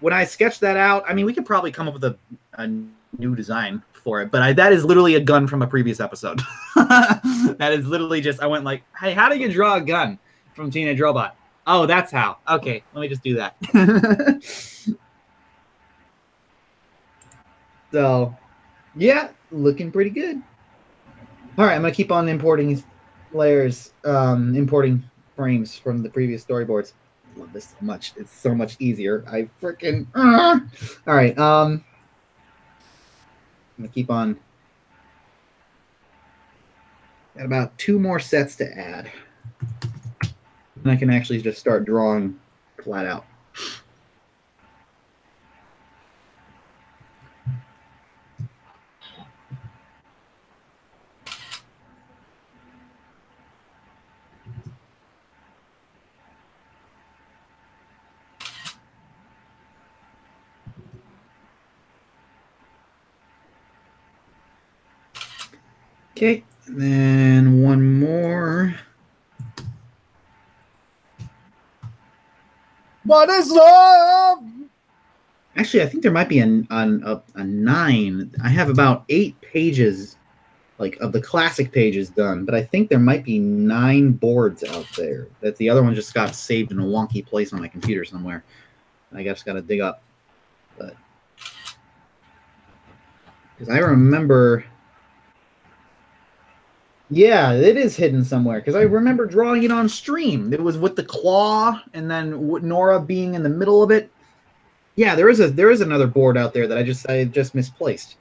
when I sketched that out, I mean, we could probably come up with a new design for it, but that is literally a gun from a previous episode. That is literally just, I went like, hey, how do you draw a gun from Teenage Robot? Oh, that's how. Okay, let me just do that. So, yeah, looking pretty good. All right, I'm going to keep on importing layers, importing frames from the previous storyboards. I love this so much. It's so much easier. I freaking... All right, I'm going to keep on... Got about 2 more sets to add. And I can actually just start drawing flat out. Okay, and then one more. What is love? Actually, I think there might be a 9. I have about 8 pages, like, of the classic pages done, but I think there might be 9 boards out there. That the other one just got saved in a wonky place on my computer somewhere. I just got to dig up. But because I remember Yeah, it is hidden somewhere because I remember drawing it on stream. It was with the claw, and then Nora being in the middle of it. Yeah, there is another board out there that I just misplaced.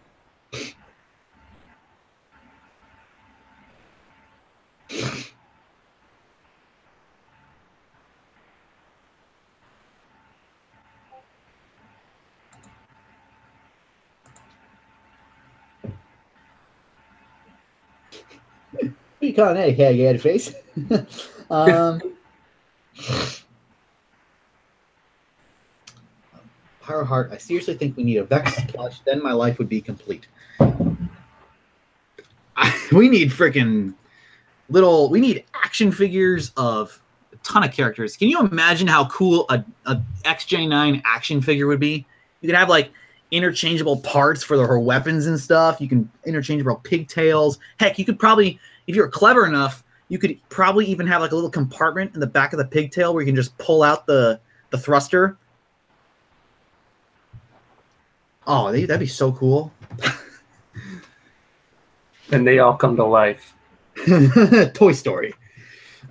You call an egg, you had a face. Power Heart, I seriously think we need a Vex plush, then my life would be complete. We need freaking we need action figures of a ton of characters. Can you imagine how cool a XJ9 action figure would be? You could have like interchangeable parts for her weapons and stuff. You can interchangeable pigtails. Heck, you could probably, if you're clever enough, you could probably even have like a little compartment in the back of the pigtail where you can just pull out the thruster. Oh, that'd be so cool. And they all come to life. Toy Story.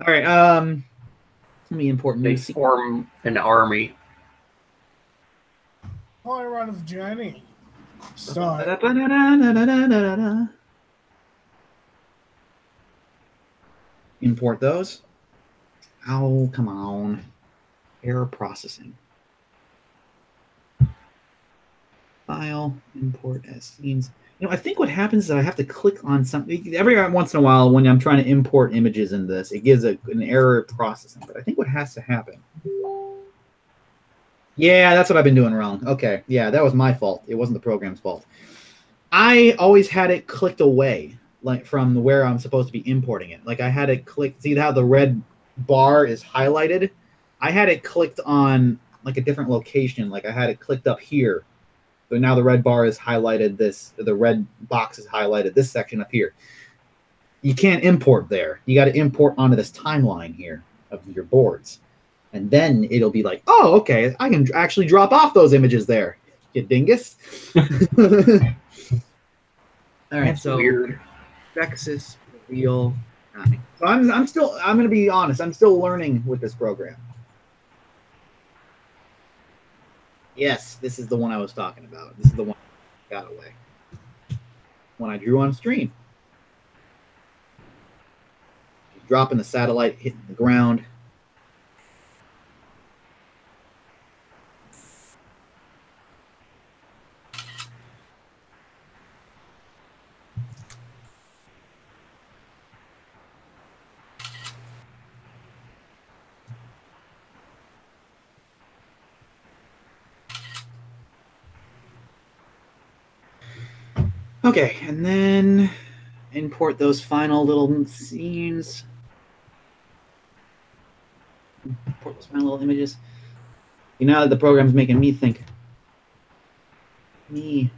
All right. Let me import. They form an army. Run of Jenny. Start. Import those. Oh, come on. Error processing. File, import as scenes. I think what happens is I have to click on something. Every once in a while when I'm trying to import images in this, it gives an error processing. But I think what has to happen. Yeah, that's what I've been doing wrong. Okay, yeah, that was my fault. It wasn't the program's fault. I always had it clicked away, like from where I'm supposed to be importing it. Like I had it clicked. See how the red bar is highlighted? I had it clicked on like a different location. Like I had it clicked up here. So now the red bar is highlighted the red box is highlighted this section up here. You can't import there. You got to import onto this timeline here of your boards. And then it'll be like, oh, okay, I can actually drop off those images there. You dingus. All right, That's so weird. Vexus real. So I'm going to be honest, I'm still learning with this program. Yes, this is the one I was talking about. This is the one that got away when I drew on stream. Dropping the satellite, hitting the ground. Okay, and then import those final little scenes. Import those final little images. You know, the program's making me think. Me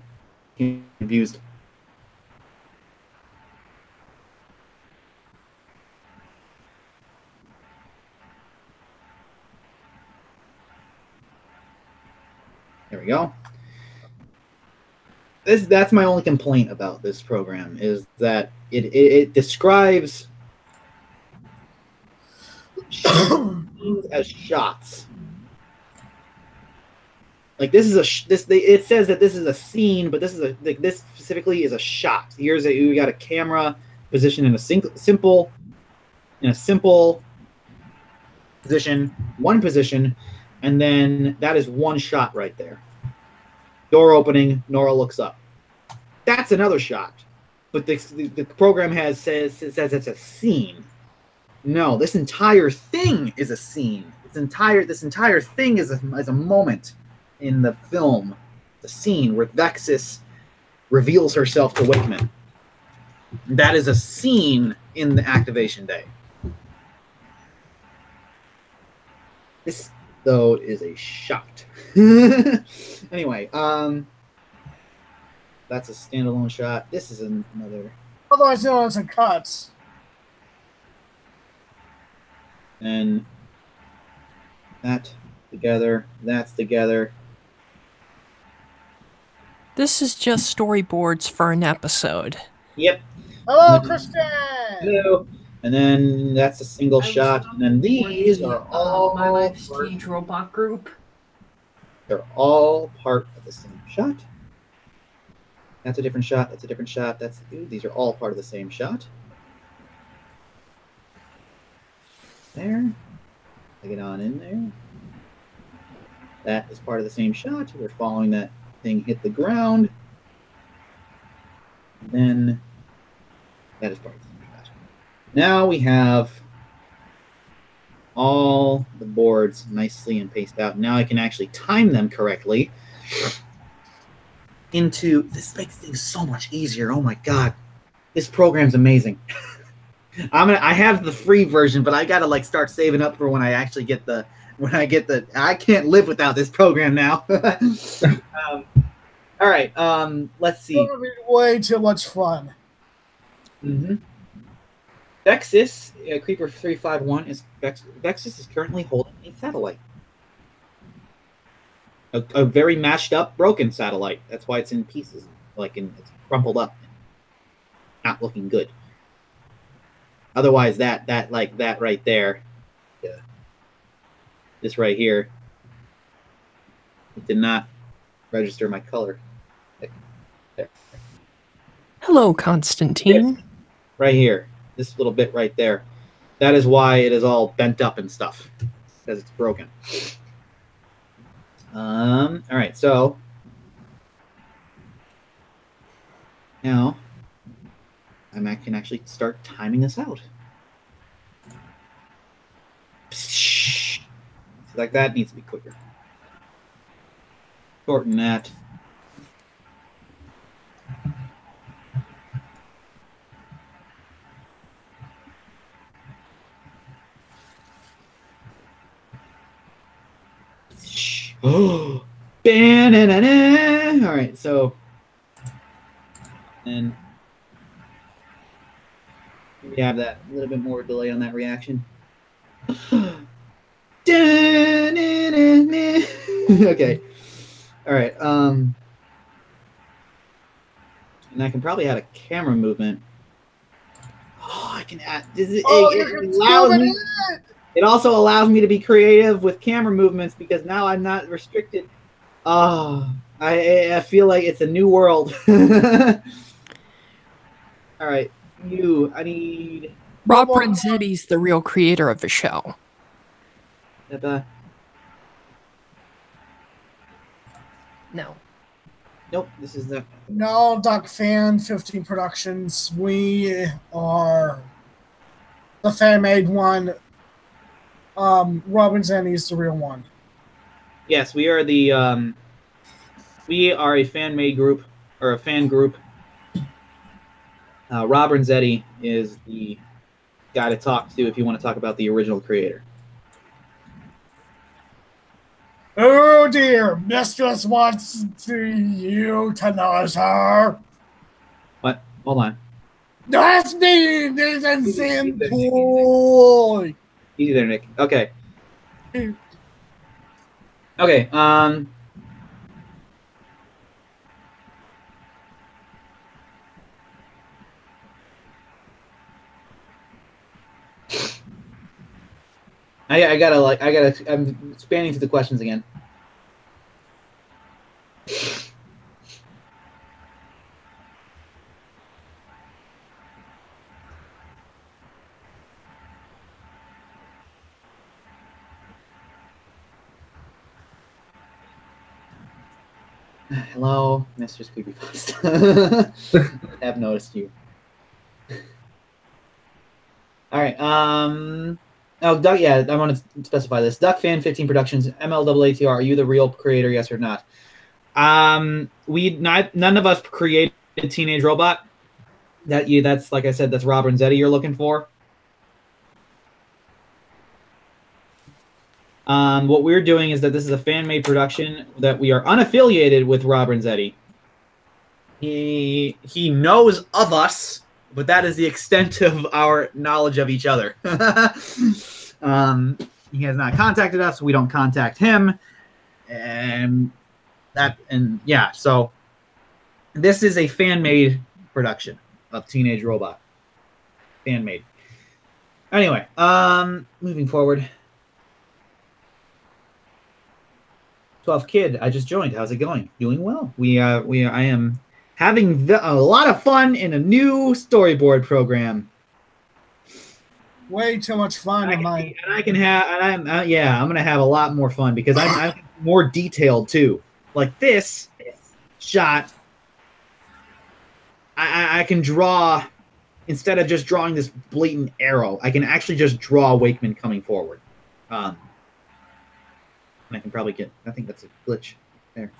confused. There we go. That's my only complaint about this program is that it describes scenes as shots. Like this is it says that this is a scene, but this specifically is a shot. We got a camera positioned in a simple position, one position, and then that is one shot right there. Door opening, Nora looks up. That's another shot. But the program says it's a scene. No, this entire thing is a scene. This entire thing is a moment in the film, the scene where Vexus reveals herself to Wakeman. That is a scene in the activation day. This, though, is a shot. Anyway, that's a standalone shot. This is another. Otherwise known as a cuts. And that together, that's together. This is just storyboards for an episode. Yep. Hello, Kristen. Hello. And then that's a single shot. And then these are all my life stage robot group. they're all part of the same shot. That's a different shot. That's a different shot. These are all part of the same shot. There. Take it on in there. That is part of the same shot. We're following that thing hit the ground. And then that is part of the same shot. Now we have all the boards nicely and paced out. Now I can actually time them correctly. This makes things so much easier. Oh my god, this program's amazing. I have the free version, but I gotta like start saving up for when I actually get the. I can't live without this program now. All right, let's see. It's gonna be way too much fun. Vexus, Creeper 351 is Vexus is currently holding a satellite. A very mashed up, broken satellite. That's why it's in pieces, it's crumpled up, not looking good. Otherwise, that right there, this right here, it did not register my color. There. Hello, Constantine. Yes. Right here, this little bit right there. That is why it is all bent up and stuff, because it's broken. All right, so now I can actually start timing this out. Like that needs to be quicker. Shorten that. Oh, all right, so and we have that a little bit more delay on that reaction. Okay, all right. And I can probably add a camera movement. Oh, I can add. It also allows me to be creative with camera movements because now I'm not restricted. Oh, I feel like it's a new world. All right, I need... Rob Renzetti's the real creator of the show. No. Nope, this is the... No, Duck Fan 15 Productions. We are the fan-made one. Robin Zanny's the real one. Yes, we are the we are a fan-made group or a fan group. Rob Renzetti is the guy to talk to if you want to talk about the original creator. Oh dear, Mistress wants you to know her. What? Hold on. That's me, Nathan Sampoy. Easy there, Nick. Okay. Okay. I'm spanning through the questions again. Hello, Mr. Creepypasta. I have noticed you. All right. Oh, Duck. Yeah, I want to specify this. Duck Fan 15 Productions, MLaaTR. Are you the real creator? Yes or not? None of us created Teenage Robot. That's like I said. That's Rob Renzetti you're looking for. What we're doing is that this is a fan-made production that we are unaffiliated with Rob Renzetti. He knows of us, but that is the extent of our knowledge of each other. He has not contacted us. We don't contact him. So this is a fan-made production. of Teenage Robot. Fan made. Anyway, moving forward. 12th Kid, I just joined. How's it going? Doing well. I am having a lot of fun in a new storyboard program. Way too much fun in mine. And I can have, and I'm gonna have a lot more fun because I'm more detailed too. Like this shot, I can draw instead of just drawing this blatant arrow. I can actually just draw Wakeman coming forward. And I can probably get. I think that's a glitch there.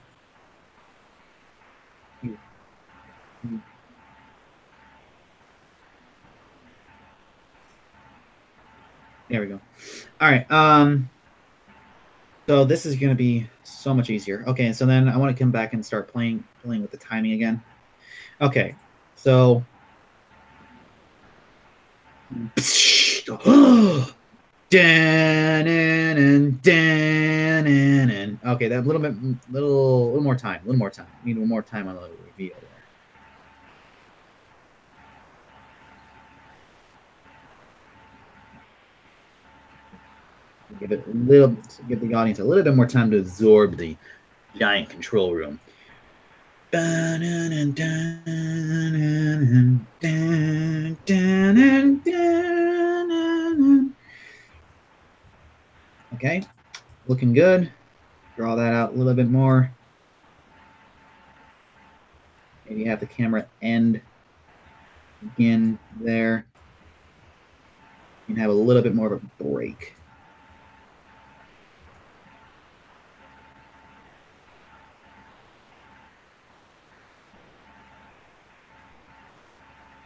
There we go. All right. So this is going to be so much easier. Okay, so then I want to come back and start playing with the timing again. Okay, so okay, that little more time. Need one more time on the reveal there. Give the audience a little bit more time to absorb the giant control room. Okay, looking good. Draw that out a little bit more. Maybe have the camera end again there. You can have a little bit more of a break.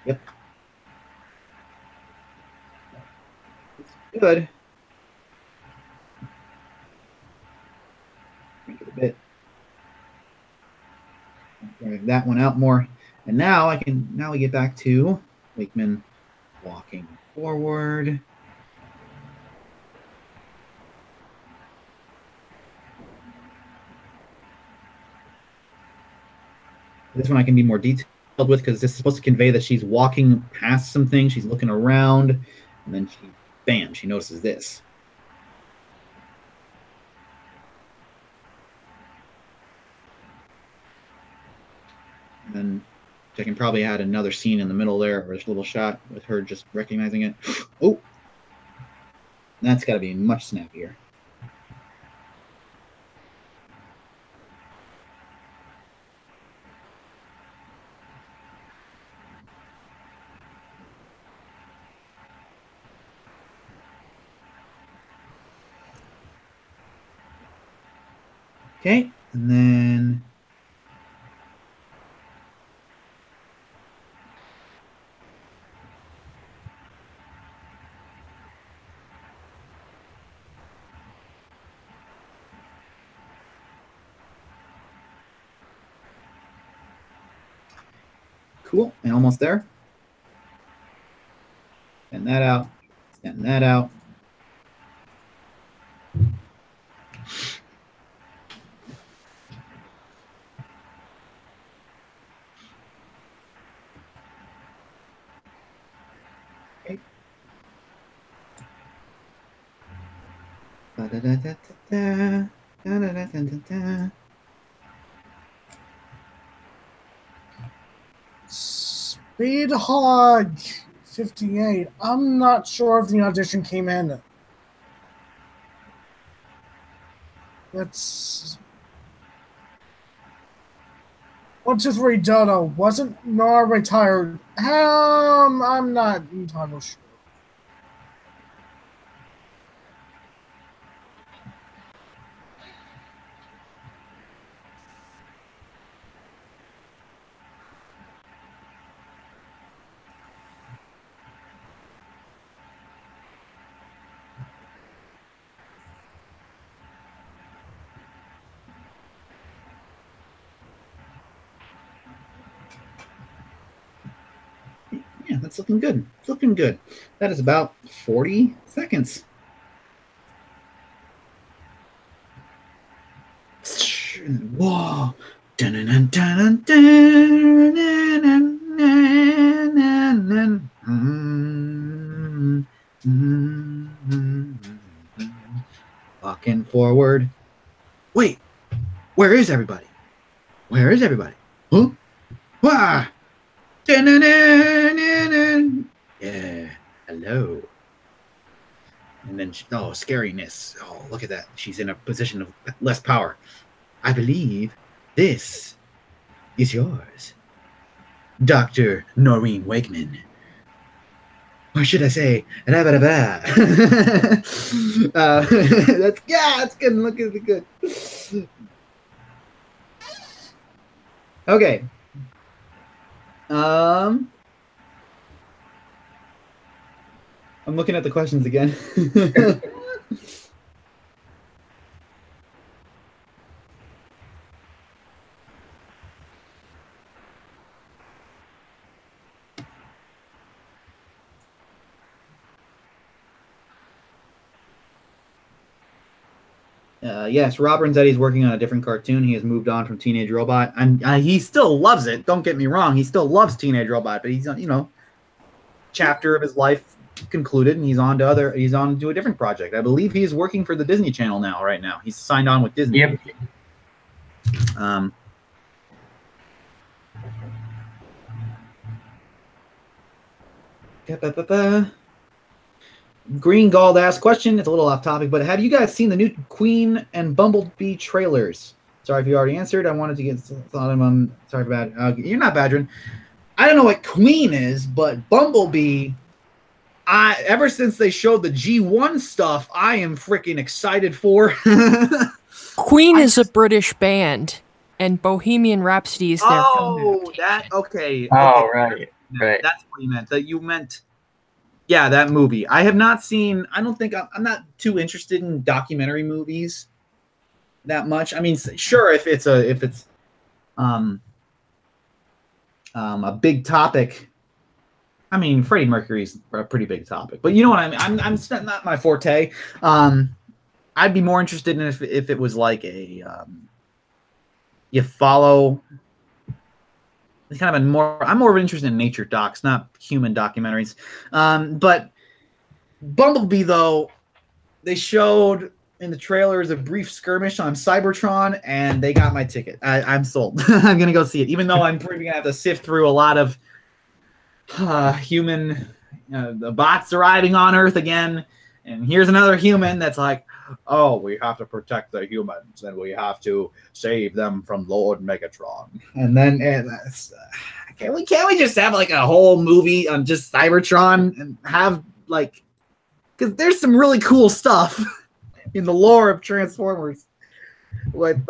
Yep. It's good. Make it a bit. Drag that one out more. And now we get back to Wakeman walking forward. This one I can be more detailed with because this is supposed to convey that she's walking past some things. She's looking around, and then she notices this. And then I can probably add another scene in the middle there, or this little shot with her just recognizing it. Oh, that's got to be much snappier. Okay, and then cool, and almost there. Send that out. Send that out. Okay. Da-da-da-da-da-da. Da-da-da-da-da-da. Speedhog 58. I'm not sure if the audition came in. That's 123 Dodo. Wasn't Nora retired? I'm not entirely sure. Yeah, that's looking good. It's looking good. That is about 40 seconds. Whoa. Walking forward. Wait, where is everybody? Where is everybody? Huh? Wah! Yeah, hello. And then, oh, scariness. Oh, look at that. She's in a position of less power. I believe this is yours, Dr. Noreen Wakeman. Or should I say, that's that's good. Look at it, good. Okay. I'm looking at the questions again. Yes, Rob Renzetti's working on a different cartoon. He has moved on from Teenage Robot, and he still loves it. Don't get me wrong; he still loves Teenage Robot, but he's chapter of his life concluded, and he's on to a different project. I believe he is working for the Disney Channel now. Right now, he's signed on with Disney. Yep. Green Gald asked question. It's a little off topic, but have you guys seen the new Queen and Bumblebee trailers? Sorry if you already answered. I wanted to get thought of them. Sorry for that. You're not badgering. I don't know what Queen is, but Bumblebee. Ever since they showed the G1 stuff, I am freaking excited for. Queen is a British band, and Bohemian Rhapsody is their film adaptation. Okay. Oh, right. That's what you meant. That you meant. Yeah, that movie. I have not seen. I don't think I'm not too interested in documentary movies that much. I mean, sure, if it's a big topic. I mean, Freddie Mercury's a pretty big topic, but you know what I mean. I'm not my forte. I'd be more interested in if it was like a you follow. It's kind of I'm more interested in nature docs, not human documentaries. But Bumblebee, though, they showed in the trailers a brief skirmish on Cybertron, and they got my ticket. I'm sold. I'm gonna go see it, even though I'm probably gonna have to sift through a lot of human, the bots arriving on Earth again, and here's another human that's like, oh, we have to protect the humans, and we have to save them from Lord Megatron. And then can't we just have like a whole movie on just Cybertron and have like, because there's some really cool stuff in the lore of Transformers with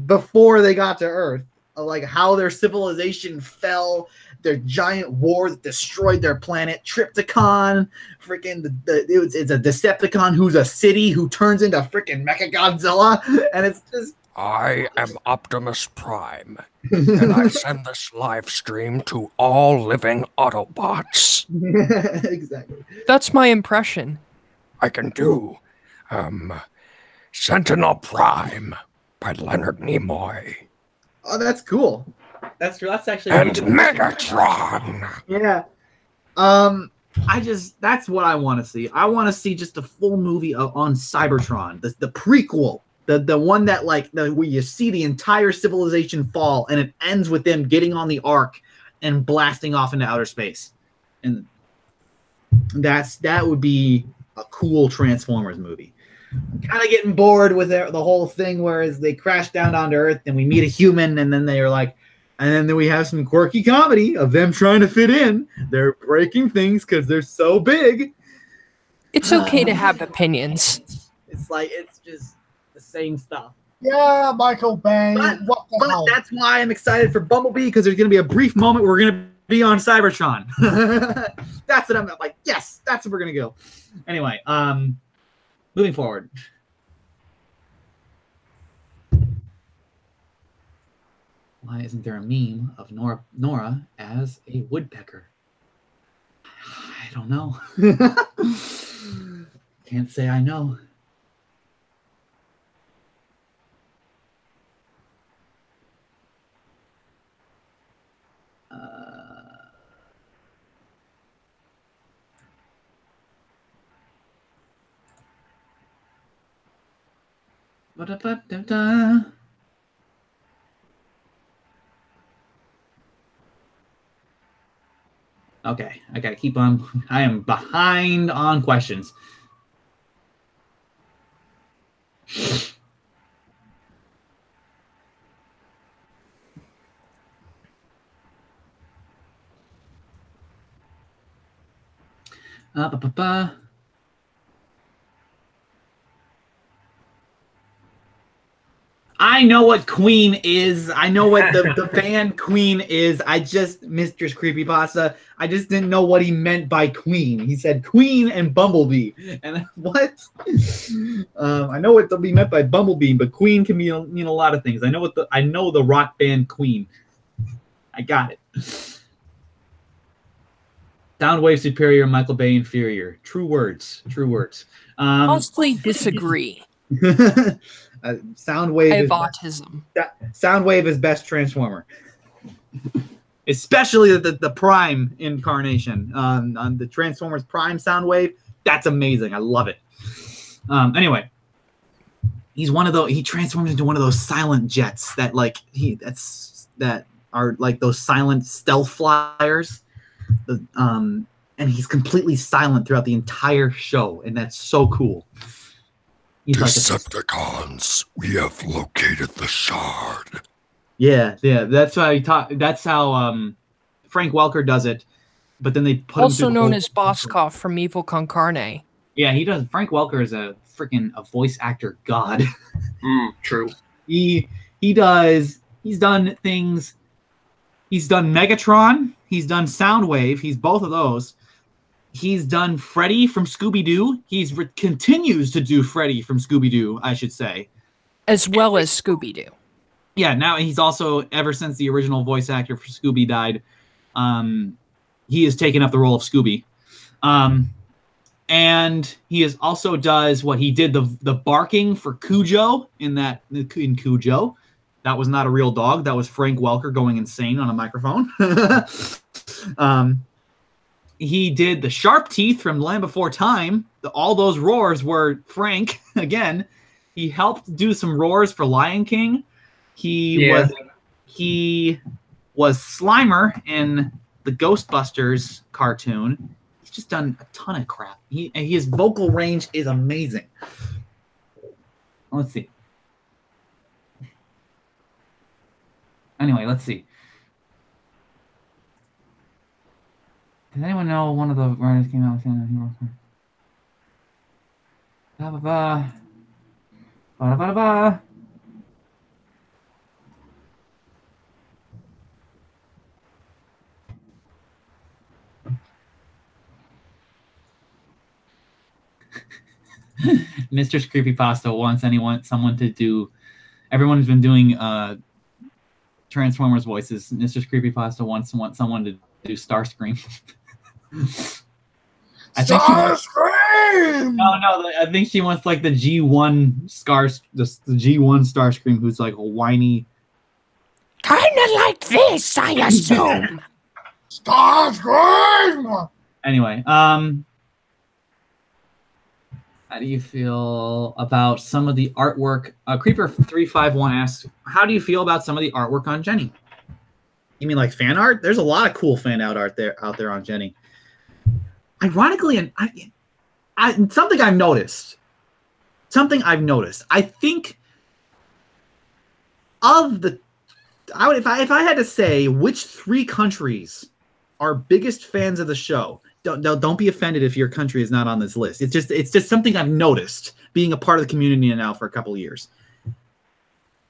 before they got to Earth, like how their civilization fell, their giant war that destroyed their planet, Trypticon, freaking it's a Decepticon who's a city who turns into freaking Mechagodzilla, and it's just. I am Optimus Prime, and I send this live stream to all living Autobots. Exactly. That's my impression. I can do Sentinel Prime by Leonard Nimoy. Oh, that's cool. That's true. That's actually. And Megatron. Yeah. That's what I want to see. I want to see just a full movie on Cybertron, the prequel, the one that where you see the entire civilization fall, and it ends with them getting on the Ark and blasting off into outer space, and that would be a cool Transformers movie. I'm kind of getting bored with the whole thing, whereas they crash down onto Earth and we meet a human, and then they're like. And then we have some quirky comedy of them trying to fit in. They're breaking things because they're so big. It's okay to have opinions. It's just the same stuff. Yeah, Michael Bay. What the hell? That's why I'm excited for Bumblebee, because there's going to be a brief moment where we're going to be on Cybertron. That's what I'm like. Yes, that's where we're going to go. Anyway, moving forward. Why isn't there a meme of Nora as a woodpecker? I don't know. Can't say I know. Ba-da-ba-da-da. Okay, I gotta keep on. I am behind on questions. Ba-ba-ba. I know what Queen is. I know what the band Queen is. I just, Mr. Creepypasta, I just didn't know what he meant by Queen. He said Queen and Bumblebee. And what? I know what he meant by Bumblebee, but Queen can mean a lot of things. I know the rock band Queen. I got it. Soundwave superior, Michael Bay inferior. True words. True words. Mostly disagree. Soundwave. I have autism. Soundwave is best Transformer, especially the Prime incarnation on the Transformers Prime Soundwave. That's amazing. I love it. Anyway, he's one of those. He transforms into one of those silent jets that that are like those silent stealth flyers. And he's completely silent throughout the entire show, and that's so cool. He's Decepticons, we have located the shard. Yeah. That's how That's how Frank Welker does it. But then they put also him known as Boskov from Evil Con Carne. Yeah, he does. Frank Welker is a voice actor god. True. He does. He's done things. He's done Megatron. He's done Soundwave. He's both of those. He's done Freddy from Scooby-Doo. He continues to do Freddy from Scooby-Doo, I should say. As well as Scooby-Doo. Yeah, now he's also, ever since the original voice actor for Scooby died, he has taken up the role of Scooby. And he also does what he did, the barking for Cujo in Cujo. That was not a real dog. That was Frank Welker going insane on a microphone. He did the Sharp Teeth from Land Before Time. All those roars were Frank. Again, he helped do some roars for Lion King. He was Slimer in the Ghostbusters cartoon. He's just done a ton of crap. His vocal range is amazing. Let's see. Anyway, let's see. Does anyone know one of the writers came out with Hero? Ba-ba-ba. Ba-da-ba-da-ba. Mr. Creepypasta wants someone to do. Everyone's been doing Transformers voices. Mr. Creepypasta wants someone to do Starscream. Starscream! No. I think she wants like the G1 the G1 Starscream, who's like a whiny. Kinda like this, I assume. Starscream! Anyway, how do you feel about some of the artwork? Creeper351 asks, how do you feel about some of the artwork on Jenny? You mean like fan art? There's a lot of cool fan out there on Jenny. Ironically, and something I've noticed. I think if I had to say which 3 countries are biggest fans of the show. Don't be offended if your country is not on this list. It's just something I've noticed being a part of the community now for a couple of years.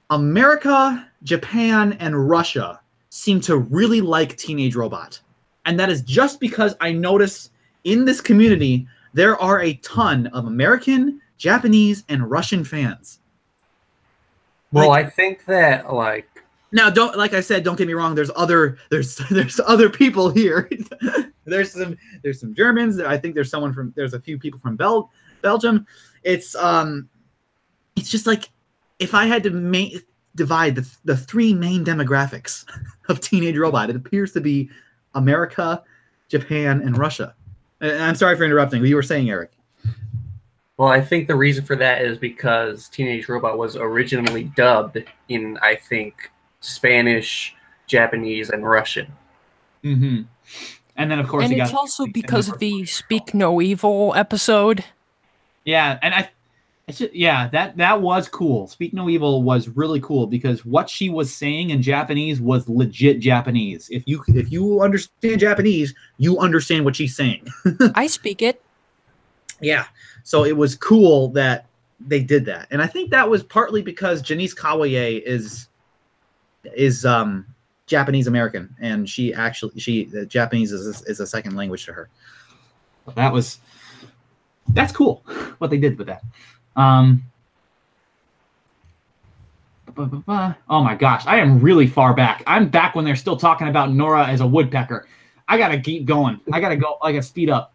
America, Japan, and Russia seem to really like Teenage Robot. And that is just because I notice in this community there are a ton of American, Japanese, and Russian fans. Well, I think that now, don't get me wrong. There's other people here. there's some Germans. I think there's a few people from Belgium. It's just like if I had to divide the 3 main demographics of Teenage Robot, it appears to be America, Japan, and Russia. And I'm sorry for interrupting. What you were saying, Eric? Well, I think the reason for that is because Teenage Robot was originally dubbed in, I think, Spanish, Japanese, and Russian. Mm-hmm. And then, of course, And you it's got also because of the Speak No Evil episode. yeah, and that was cool. Speak No Evil was really cool because what she was saying in Japanese was legit Japanese. If you understand Japanese, you understand what she's saying. I speak it. Yeah, so it was cool that they did that, and I think that was partly because Janice Kawaye is Japanese American, and Japanese is a second language to her. That's cool what they did with that. Oh my gosh, I am really far back. I'm back when they're still talking about Nora as a woodpecker. I gotta keep going. I gotta speed up.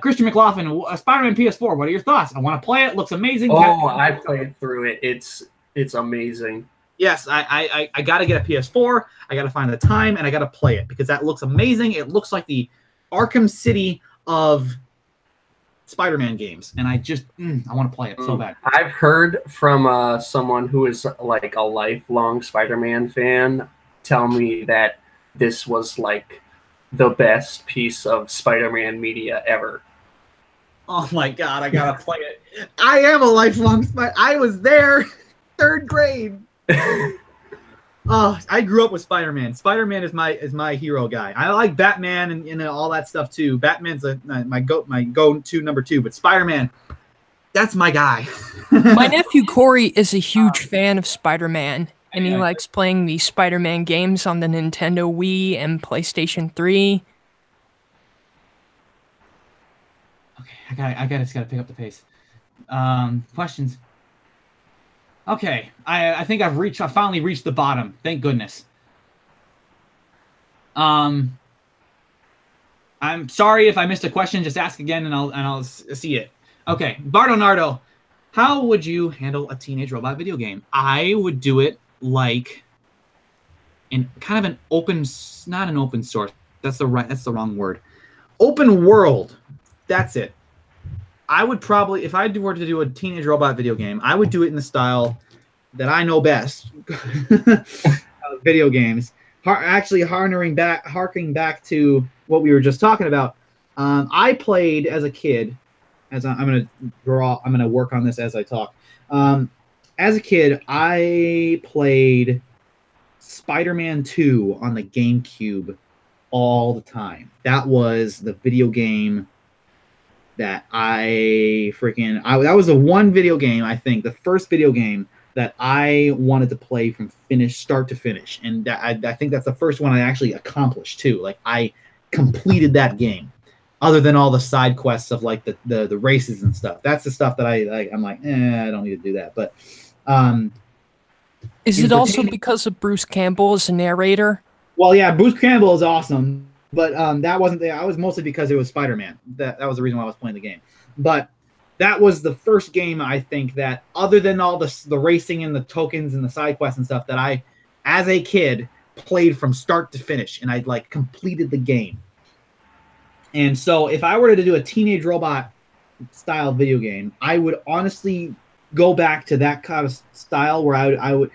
Christian McLaughlin, Spider-Man PS4. What are your thoughts? I want to play it. Looks amazing. Oh, I played through it. It's amazing. Yes, I got to get a PS4. I got to find the time, and I got to play it because that looks amazing. It looks like the Arkham City of Spider-Man games, and I want to play it so bad. I've heard from someone who is like a lifelong Spider-Man fan tell me that this was like the best piece of Spider-Man media ever. Oh my god, I gotta play it. I am a lifelong Spider. I was there, 3rd grade. Oh, I grew up with Spider-Man. Spider-Man is my hero guy. I like Batman and all that stuff too. Batman's my go-to number 2, but Spider-Man, that's my guy. My nephew Corey is a huge fan of Spider-Man, and he likes playing the Spider-Man games on the Nintendo Wii and PlayStation 3. Okay, I gotta pick up the pace. Questions. Okay, I think I finally reached the bottom. Thank goodness. I'm sorry if I missed a question. Just ask again, and I'll see it. Okay, Bardo Nardo, how would you handle a teenage robot video game? I would do it like in kind of an open, not an open source. That's the wrong word. Open world. That's it. I would probably, if I were to do a teenage robot video game, I would do it in the style that I know best, video games. Actually, harking back to what we were just talking about. I played as a kid. I'm gonna work on this as I talk. As a kid, I played Spider-Man 2 on the GameCube all the time. That was the video game that that was the one video game, I think, the first video game that I wanted to play from start to finish. And I think that's the first one I actually accomplished too. Like I completed that game, other than all the side quests of like the races and stuff. That's the stuff that I'm like, I don't need to do that. But is it also because of Bruce Campbell as a narrator? Well, yeah, Bruce Campbell is awesome. But that wasn't there. I was mostly because it was Spider-Man. That was the reason why I was playing the game. But that was the first game, I think, that other than all the racing and the tokens and the side quests and stuff, that I, as a kid, played from start to finish, and I'd like completed the game. And so if I were to do a teenage robot style video game, I would honestly go back to that kind of style where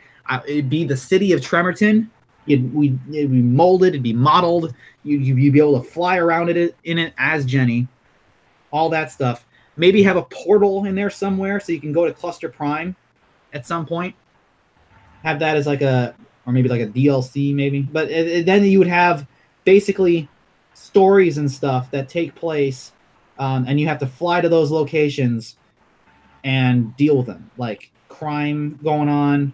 it'd be the city of Tremerton. It'd be molded, it'd be modeled. You'd be able to fly around in it as Jenny, all that stuff. Maybe have a portal in there somewhere so you can go to Cluster Prime at some point. Have that as or maybe like a DLC maybe. But then you would have basically stories and stuff that take place, and you have to fly to those locations and deal with them, like crime going on,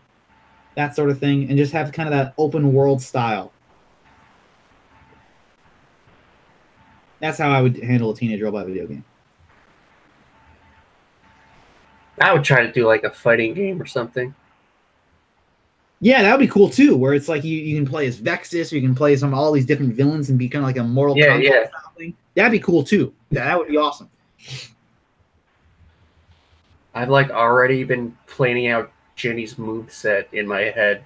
that sort of thing, and just have kind of that open world style. That's how I would handle a teenage robot video game. I would try to do like a fighting game or something. Yeah, that would be cool too, where it's like you can play as Vexus, or you can play all these different villains and be kind of like a Mortal Kombat style thing. That'd be cool too. That would be awesome. I've like already been planning out Jenny's moveset in my head.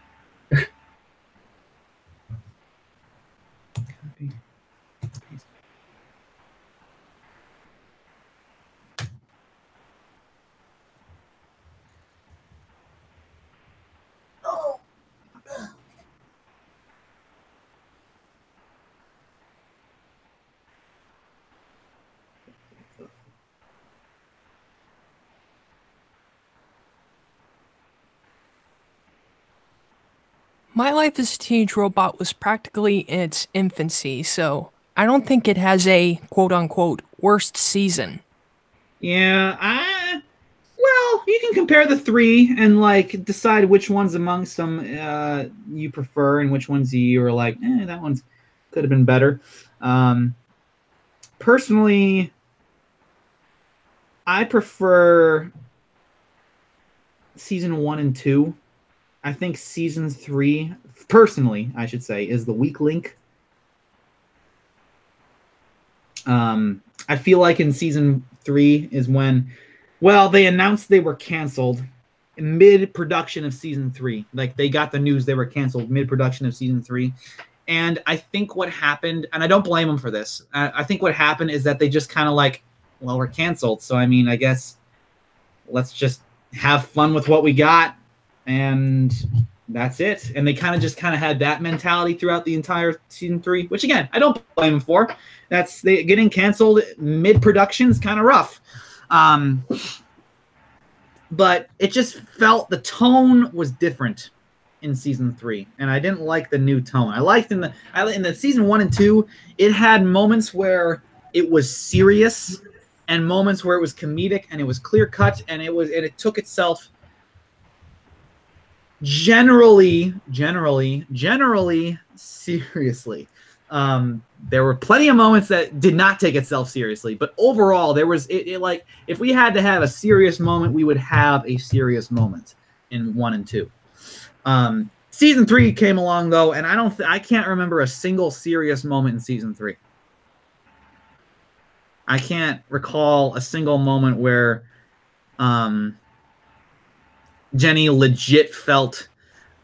My Life as a Teenage Robot was practically in its infancy, so I don't think it has a quote-unquote worst season. Yeah, well, you can compare the three and like decide which ones amongst them you prefer and which ones you are like, that one's could have been better. Personally, I prefer season 1 and 2. I think season 3, personally, I should say, is the weak link. I feel like in season 3 is when, well, they announced they were canceled mid-production of season 3. Like, they got the news they were canceled mid-production of season 3. And I think what happened, and I don't blame them for this, I think what happened is that they just kind of like, well, we're canceled, so I mean, I guess let's just have fun with what we got, and that's it. And they kind of had that mentality throughout the entire season 3, which again, I don't blame them for. Getting canceled mid-production is kind of rough. But it just felt the tone was different in season 3, and I didn't like the new tone. I liked in the season 1 and 2, it had moments where it was serious and moments where it was comedic and it was clear cut, and it took itself generally seriously. There were plenty of moments that did not take itself seriously, but overall there was like, if we had to have a serious moment, we would have a serious moment in 1 and 2. Season 3 came along though, and I can't remember a single serious moment in season 3. I can't recall a single moment where Jenny legit felt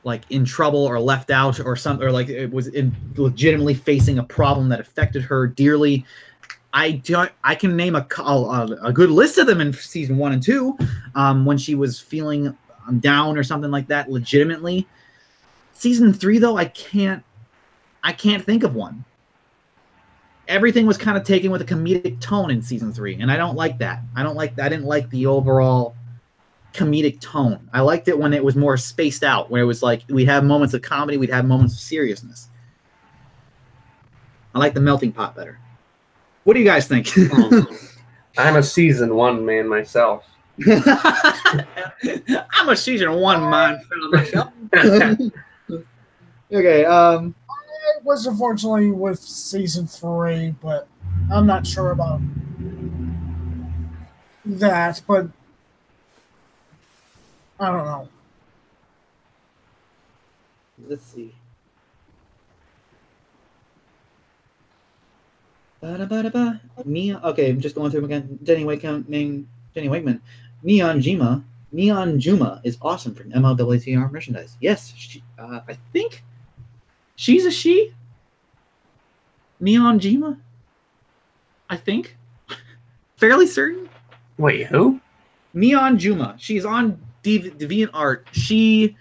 like in trouble or left out or something, or like it was legitimately facing a problem that affected her dearly. I can name a good list of them in season 1 and 2, when she was feeling down or something like that legitimately. Season 3 though, I can't think of one. Everything was kind of taken with a comedic tone in season 3, and I don't like that. I didn't like the overall comedic tone. I liked it when it was more spaced out, where it was like we'd have moments of comedy, we'd have moments of seriousness. I like the melting pot better. What do you guys think? I'm a season 1 man myself. I'm a season 1 man myself. Okay. I was unfortunately with season 3, but I'm not sure about that. But I don't know. Let's see. Okay, I'm just going through them again. Jenny Wakeman. Neon Juma is awesome from MLaaTR merchandise. Yes, I think she's a she. Neon Jima, I think. Fairly certain. Wait, who? Neon Juma. She's on DeviantArt. She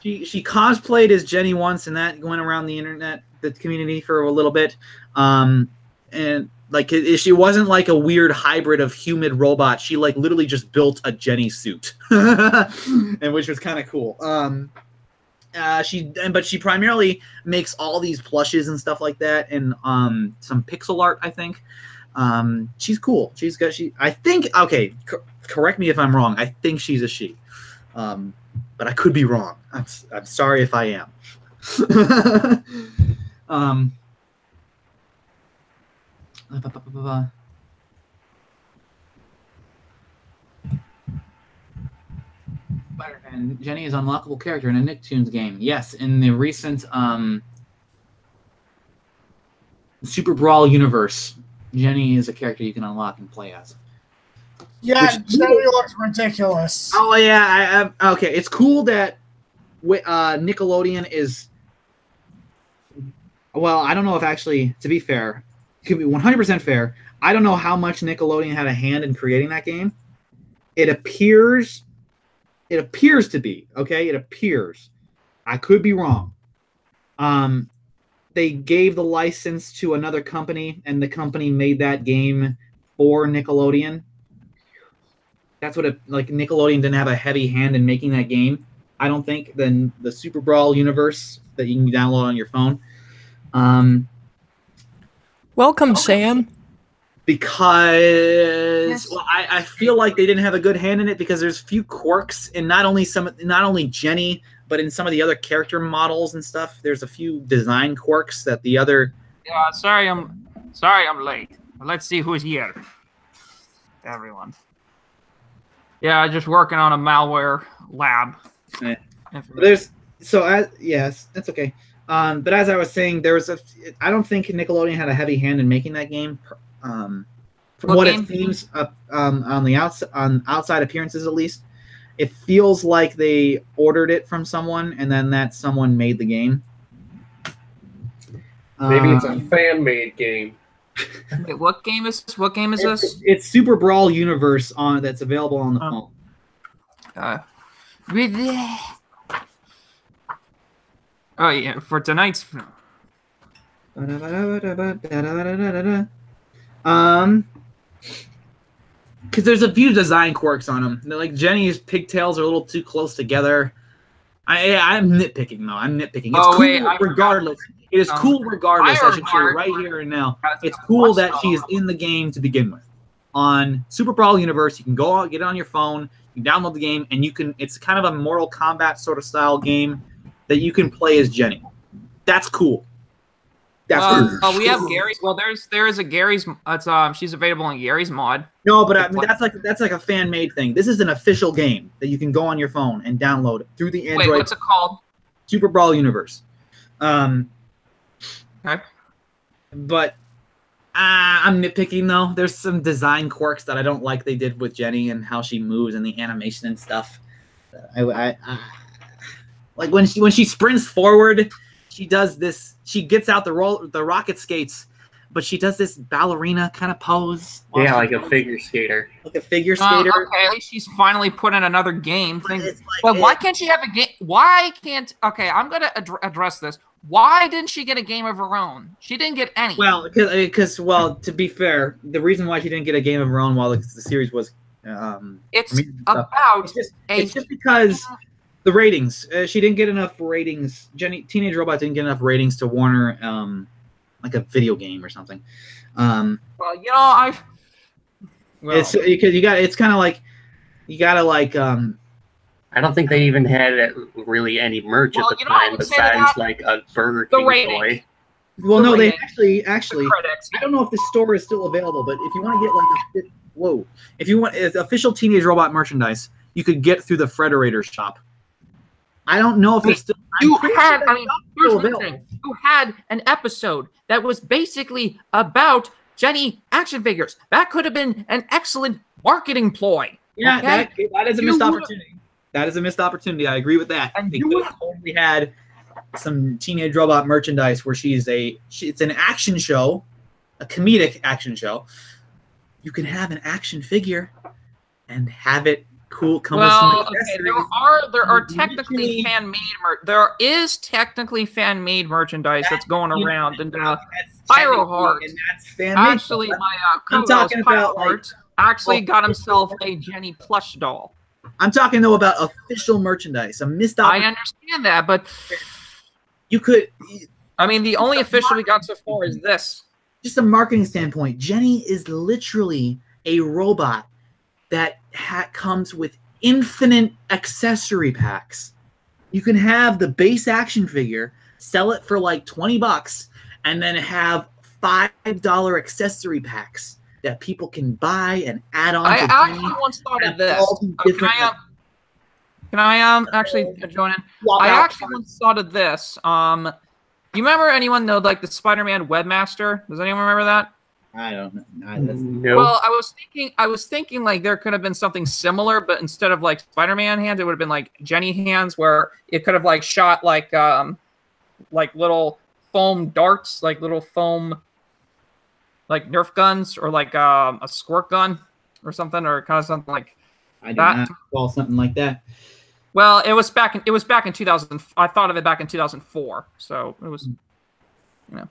cosplayed as Jenny once, and that went around the internet, the community, for a little bit. And like, she wasn't like a weird hybrid of human robot. She like literally just built a Jenny suit, and which was kind of cool. But she primarily makes all these plushes and stuff like that, and some pixel art, I think. She's cool. I think, okay, correct me if I'm wrong. I think she's a she. But I could be wrong. I'm sorry if I am. Spider-Man, Jenny is an unlockable character in a Nicktoons game. Yes, in the recent Super Brawl universe, Jenny is a character you can unlock and play as. Yeah, Jenny looks ridiculous. Oh yeah, okay. It's cool that Nickelodeon is. Well, I don't know if actually, to be fair, to be 100% fair, I don't know how much Nickelodeon had a hand in creating that game. It appears to be, okay? It appears. I could be wrong. They gave the license to another company, and the company made that game for Nickelodeon. That's what Nickelodeon didn't have a heavy hand in making that game. I don't think, than the Super Brawl universe that you can download on your phone. Welcome, Sam. Because well, I feel like they didn't have a good hand in it because there's a few quirks in not only Jenny, but in some of the other character models and stuff. There's a few design quirks that the other. Yeah, sorry I'm late. Let's see who's here. Everyone. Yeah, just working on a malware lab. Yeah. Yes, that's okay. But as I was saying, I don't think Nickelodeon had a heavy hand in making that game. From what it seems, on outside appearances at least, it feels like they ordered it from someone, and then that someone made the game. Maybe it's a fan-made game. Wait, what game is this? It's Super Brawl Universe that's available on the phone. Oh yeah, for tonight's. Because there's a few design quirks on them. Like Jenny's pigtails are a little too close together. I'm nitpicking though. It's cool regardless. It is cool regardless. I should say right here and now. It's cool that she is in the game to begin with. On Super Brawl Universe, you can go out, get it on your phone, you can download the game, and you can. It's kind of a Mortal Kombat sort of style game that you can play as Jenny. That's cool. Oh, we have Gary's. Well, there is a Gary's. It's she's available in Gary's mod. No, but I mean that's like a fan made thing. This is an official game that you can go on your phone and download through the Android. Wait, what's it called? Super Brawl Universe. Okay. But I'm nitpicking though. There's some design quirks that I don't like they did with Jenny and how she moves and the animation and stuff. I like when she sprints forward. She does this. She gets out the rocket skates, but she does this ballerina kind of pose. Yeah, like a figure skater. Like a figure skater. Okay, at least she's finally put in another game thing. But why can't she have a game? Why can't? Okay, I'm gonna address this. Why didn't she get a game of her own? She didn't get any. Well, because to be fair, the reason why she didn't get a game of her own while the series was it's just because. The ratings. She didn't get enough ratings. Teenage Robot didn't get enough ratings to warn her like a video game or something. Well, you know, it's because it's kind of like you gotta like. I don't think they even had really any merch at the time besides like a Burger King toy. Well, no, they actually. I don't know if the store is still available, but if you want to get like if you want official Teenage Robot merchandise, you could get through the Frederator shop. I don't know if it's still. You had an episode that was basically about Jenny action figures. That could have been an excellent marketing ploy. Yeah, okay? that is a missed opportunity. That is a missed opportunity. I agree with that. And they could have totally had some Teenage Robot merchandise where it's an action show, a comedic action show. You can have an action figure and have it. Cool. There are technically there is technically fan made merchandise that's going around, and Pyroheart. Actually, my co-host Pyroheart actually got himself a Jenny plush doll. I'm talking though about official merchandise. A missed opportunity. I understand that, but you could. I mean, the only official we got so far is this. Just a marketing standpoint, Jenny is literally a robot that comes with infinite accessory packs. You can have the base action figure, sell it for like $20, and then have $5 accessory packs that people can buy and add on. I actually once thought of this. Can I actually join in? I actually once thought of this. Do you remember anyone know like the Spider-Man webmaster? Does anyone remember that? I don't know. No. Well, I was thinking like there could have been something similar, but instead of like Spider-Man hands, it would have been like Jenny hands, where it could have like shot like little foam darts, like little foam like Nerf guns, or like a squirt gun or something, or kind of something like I did not call something like that. Well, it was back in 2000. I thought of it back in 2004, so it was, you know.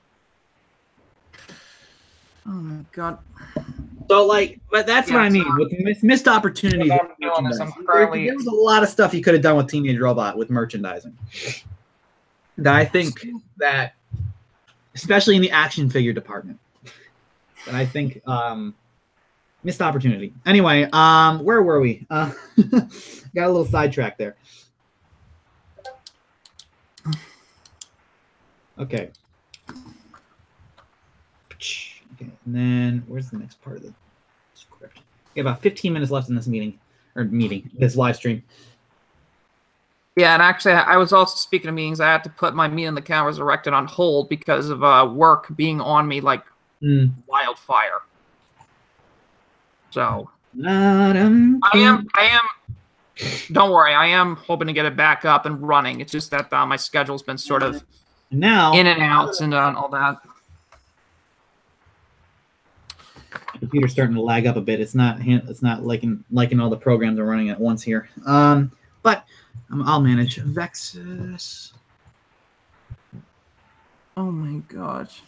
Oh my god. So, like, but that's what I mean with missed opportunities. What With I'm doing is I'm merchandising. currently- There was a lot of stuff you could have done with Teenage Robot with merchandising. That I think that, especially in the action figure department, that I think missed opportunity. Anyway, where were we? Got a little sidetracked there. Okay. Okay, and then where's the next part of the script? We have about 15 minutes left in this this live stream. Yeah, and actually, I was also, speaking of meetings, I had to put my meeting in the Count Resurrected on hold because of work being on me like wildfire. So I am. Don't worry, I am hoping to get it back up and running. It's just that my schedule's been sort of now in and out and all that. The computer's starting to lag up a bit. It's not liking all the programs are running at once here. But I'll manage. Vexus. Oh my gosh.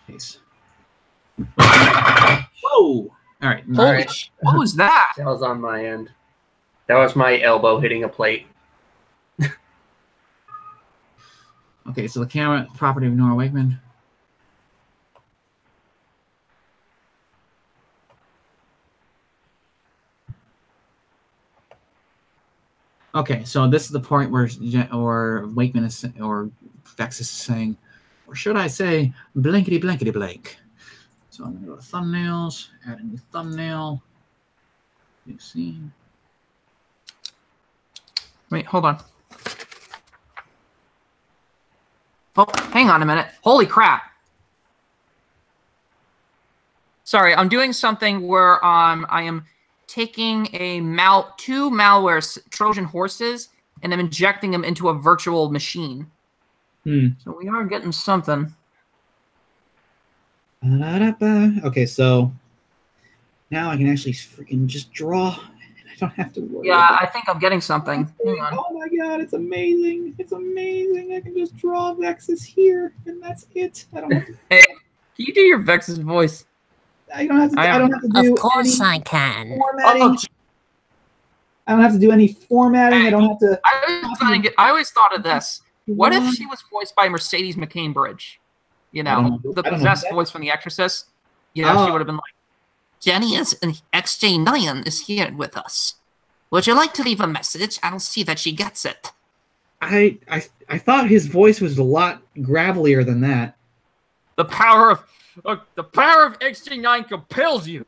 Face. Whoa! All right. Holy sh! What was that? That was on my end. That was my elbow hitting a plate. Okay, so the camera, property of Nora Wakeman. Okay, so this is the point where Wakeman is, or Vexus is saying, or should I say, blankety blankety blank. So I'm gonna go to thumbnails, add a new thumbnail, new scene. Wait, hold on. Oh, hang on a minute. Holy crap. Sorry, I'm doing something where I am taking two malware Trojan horses and I'm injecting them into a virtual machine. So we are getting something. Okay, so now I can actually freaking just draw. I don't have to worry. Yeah, I think I'm getting something. Hang on. Oh my god, it's amazing. It's amazing. I can just draw Vexus here, and that's it. I don't have to, Hey, can you do your Vexus voice? I don't have to do Of course any I can. formatting. I don't have to do any formatting. Hey, I don't have to. I always thought of this. What if she was voiced by Mercedes McCambridge? You know, the possessed voice from The Exorcist. You know, she would have been like, Jenny is XJ9 is here with us. Would you like to leave a message? I'll see that she gets it. I thought his voice was a lot gravelier than that. the power of XJ9 compels you.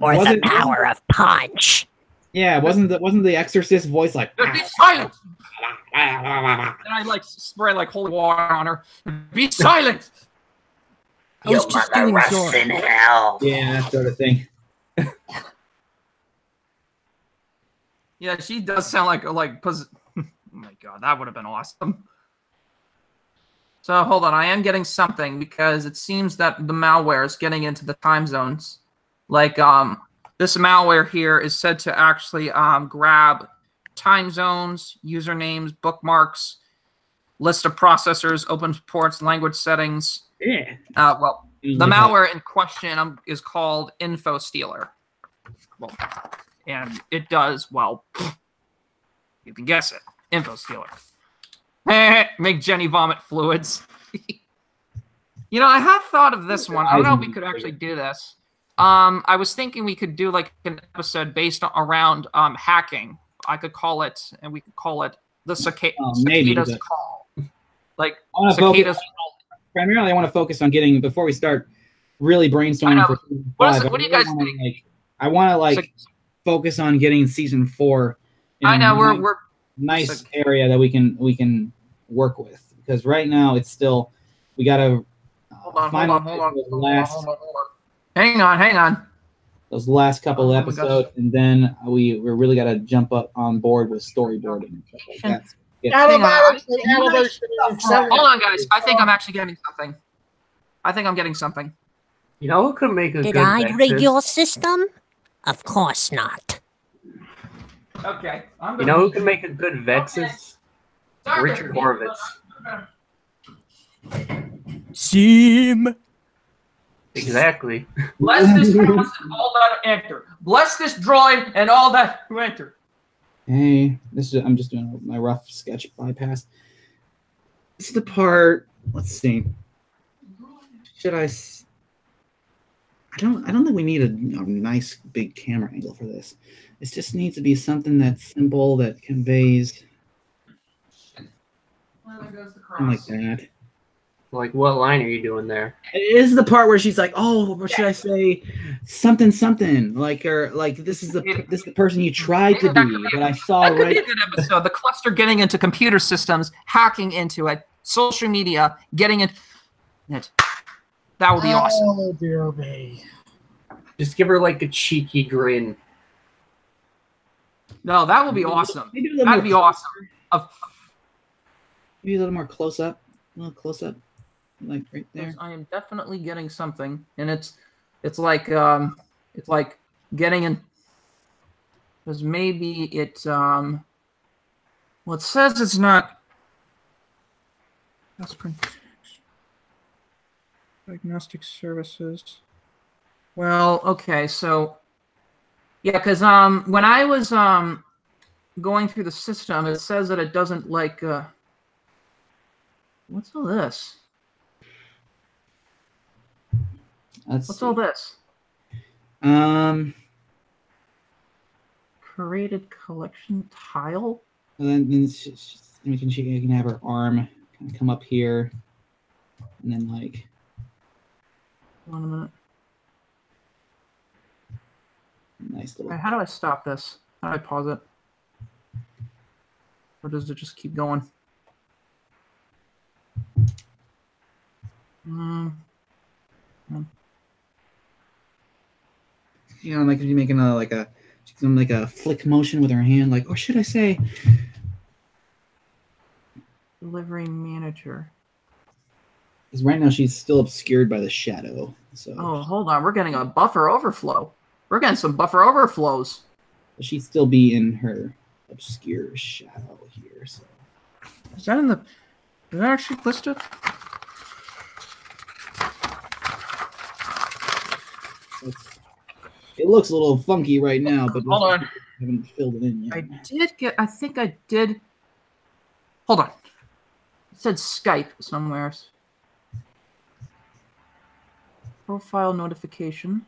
Or the power of punch. Yeah, wasn't the Exorcist voice like? Be silent. And I like spray like holy water on her. Be silent. I was just doing rust in hell. Yeah, that sort of thing. Yeah, she does sound like oh my god, that would have been awesome. So hold on, I am getting something because it seems that the malware is getting into the time zones. Like this malware here is said to actually grab time zones, usernames, bookmarks, list of processors, open ports, language settings. Yeah. Well, the malware in question is called Info Stealer. Well, and it does, well, you can guess it. Info Stealer. Make Jenny vomit fluids. You know, I have thought of this one. I don't know if we could actually do this. I was thinking we could do like an episode based around hacking. I could call it, and we could call it the Cicadas Call. Like Cicadas Call. Primarily, I want to focus on getting, before we start really brainstorming for season 5. What do you guys think? I want to focus on getting season 4. I know we're nice area that we can work with, because right now it's still, we gotta hold on. Hang on. Those last couple episodes, and then we really got to jump up on board with storyboarding and stuff like that. Hold on, guys. I think I'm actually getting something. You know who could make a Did good I Vexus? rig your system? Of course not. Okay. You know who could make a good Vexus? Richard Horvitz. Sim. Exactly. Bless this droid and all that who enter. Bless this droid and all that who enter. Hey, I'm just doing my rough sketch bypass. This is the part. Let's see. Should I? I don't think we need a nice big camera angle for this. It just needs to be something that's simple that conveys something like that. Like, what line are you doing there? It is the part where she's like, "Oh, what should I say? Something, something." Like, or like, this is the person you tried to be, but I saw That could right. be a good episode. The cluster getting into computer systems, hacking into it, social media, getting it. That would be awesome. Oh, dear me. Just give her like a cheeky grin. No, that would be awesome. Maybe a little That'd more be awesome. Maybe a little more close up. A little close up, like right there. I am definitely getting something, and it's like getting in. Because maybe it well, it says it's not. That's diagnostic services. Well, okay, so yeah, because when I was going through the system, it says that it doesn't like what's all this? What's all this? Created collection tile. And then we can have her arm kind of come up here, and then like. 1 minute. Nice little. How do I stop this? How do I pause it? Or does it just keep going? You know, like if you're making a flick motion with her hand, like, or should I say, delivery manager. Because right now she's still obscured by the shadow. So. Oh, hold on. We're getting a buffer overflow. We're getting some buffer overflows. She'd still be in her obscure shadow here. So. Is that in the? Is that actually listed? It looks a little funky right now, but hold on. I haven't filled it in yet. I think I did. Hold on. It said Skype somewhere. Profile notification.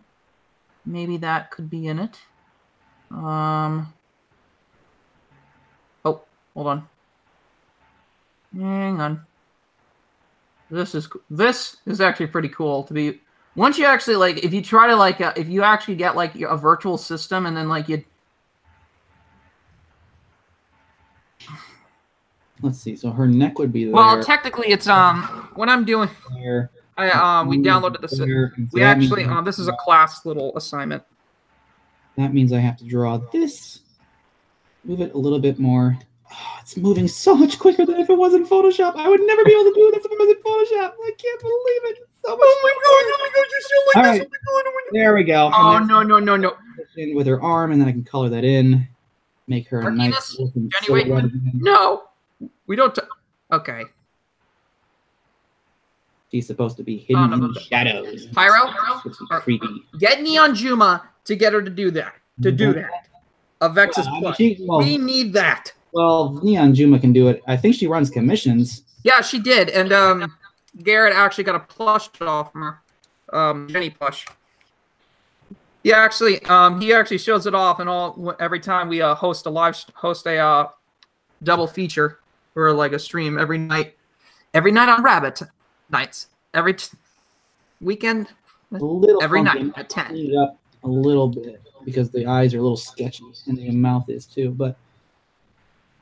Maybe that could be in it. Oh, hold on. Hang on. This is actually pretty cool to be. Once you actually like, if you try to like, if you actually get like a virtual system and then like you. Let's see. So her neck would be there. Well, technically, it's what I'm doing. There. We downloaded this. We actually this is a class little assignment. That means I have to draw this. Move it a little bit more. Oh, it's moving so much quicker than if it was in Photoshop. I would never be able to do this if it was in Photoshop. I can't believe it. It's so much. Oh my god! You're still like All this. right. There we go. Oh no! In with her arm, and then I can color that in. Make her a Martinez, nice looking Jenny silhouette. No, we don't. Okay. She's supposed to be hidden in the shadows. Pyro, creepy. Get Neon Juma to get her to do that. Avex's plus. We need that. Well, Neon Juma can do it. I think she runs commissions. Yeah, she did, and Garrett actually got a plush off from her, Jenny plush. He actually shows it off, and every time we host a double feature or like a stream every night on Rabbit nights, every weekend, every night at 10. Clean it up a little bit because the eyes are a little sketchy and the mouth is too. But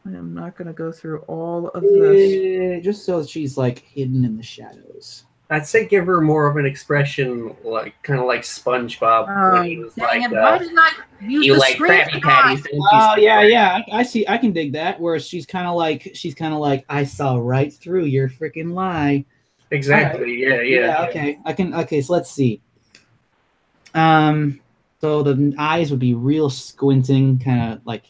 I am not going to go through all of this. Just so she's like hidden in the shadows. I'd say give her more of an expression, like kind of like SpongeBob when he was like, why didn't I use "You the like screen Krabby Patties?" Oh yeah. I see. I can dig that. Where she's kind of like, I saw right through your freaking lie. Exactly. Right. Yeah. Okay. I can. Okay. So let's see. So the eyes would be real squinting, kind of like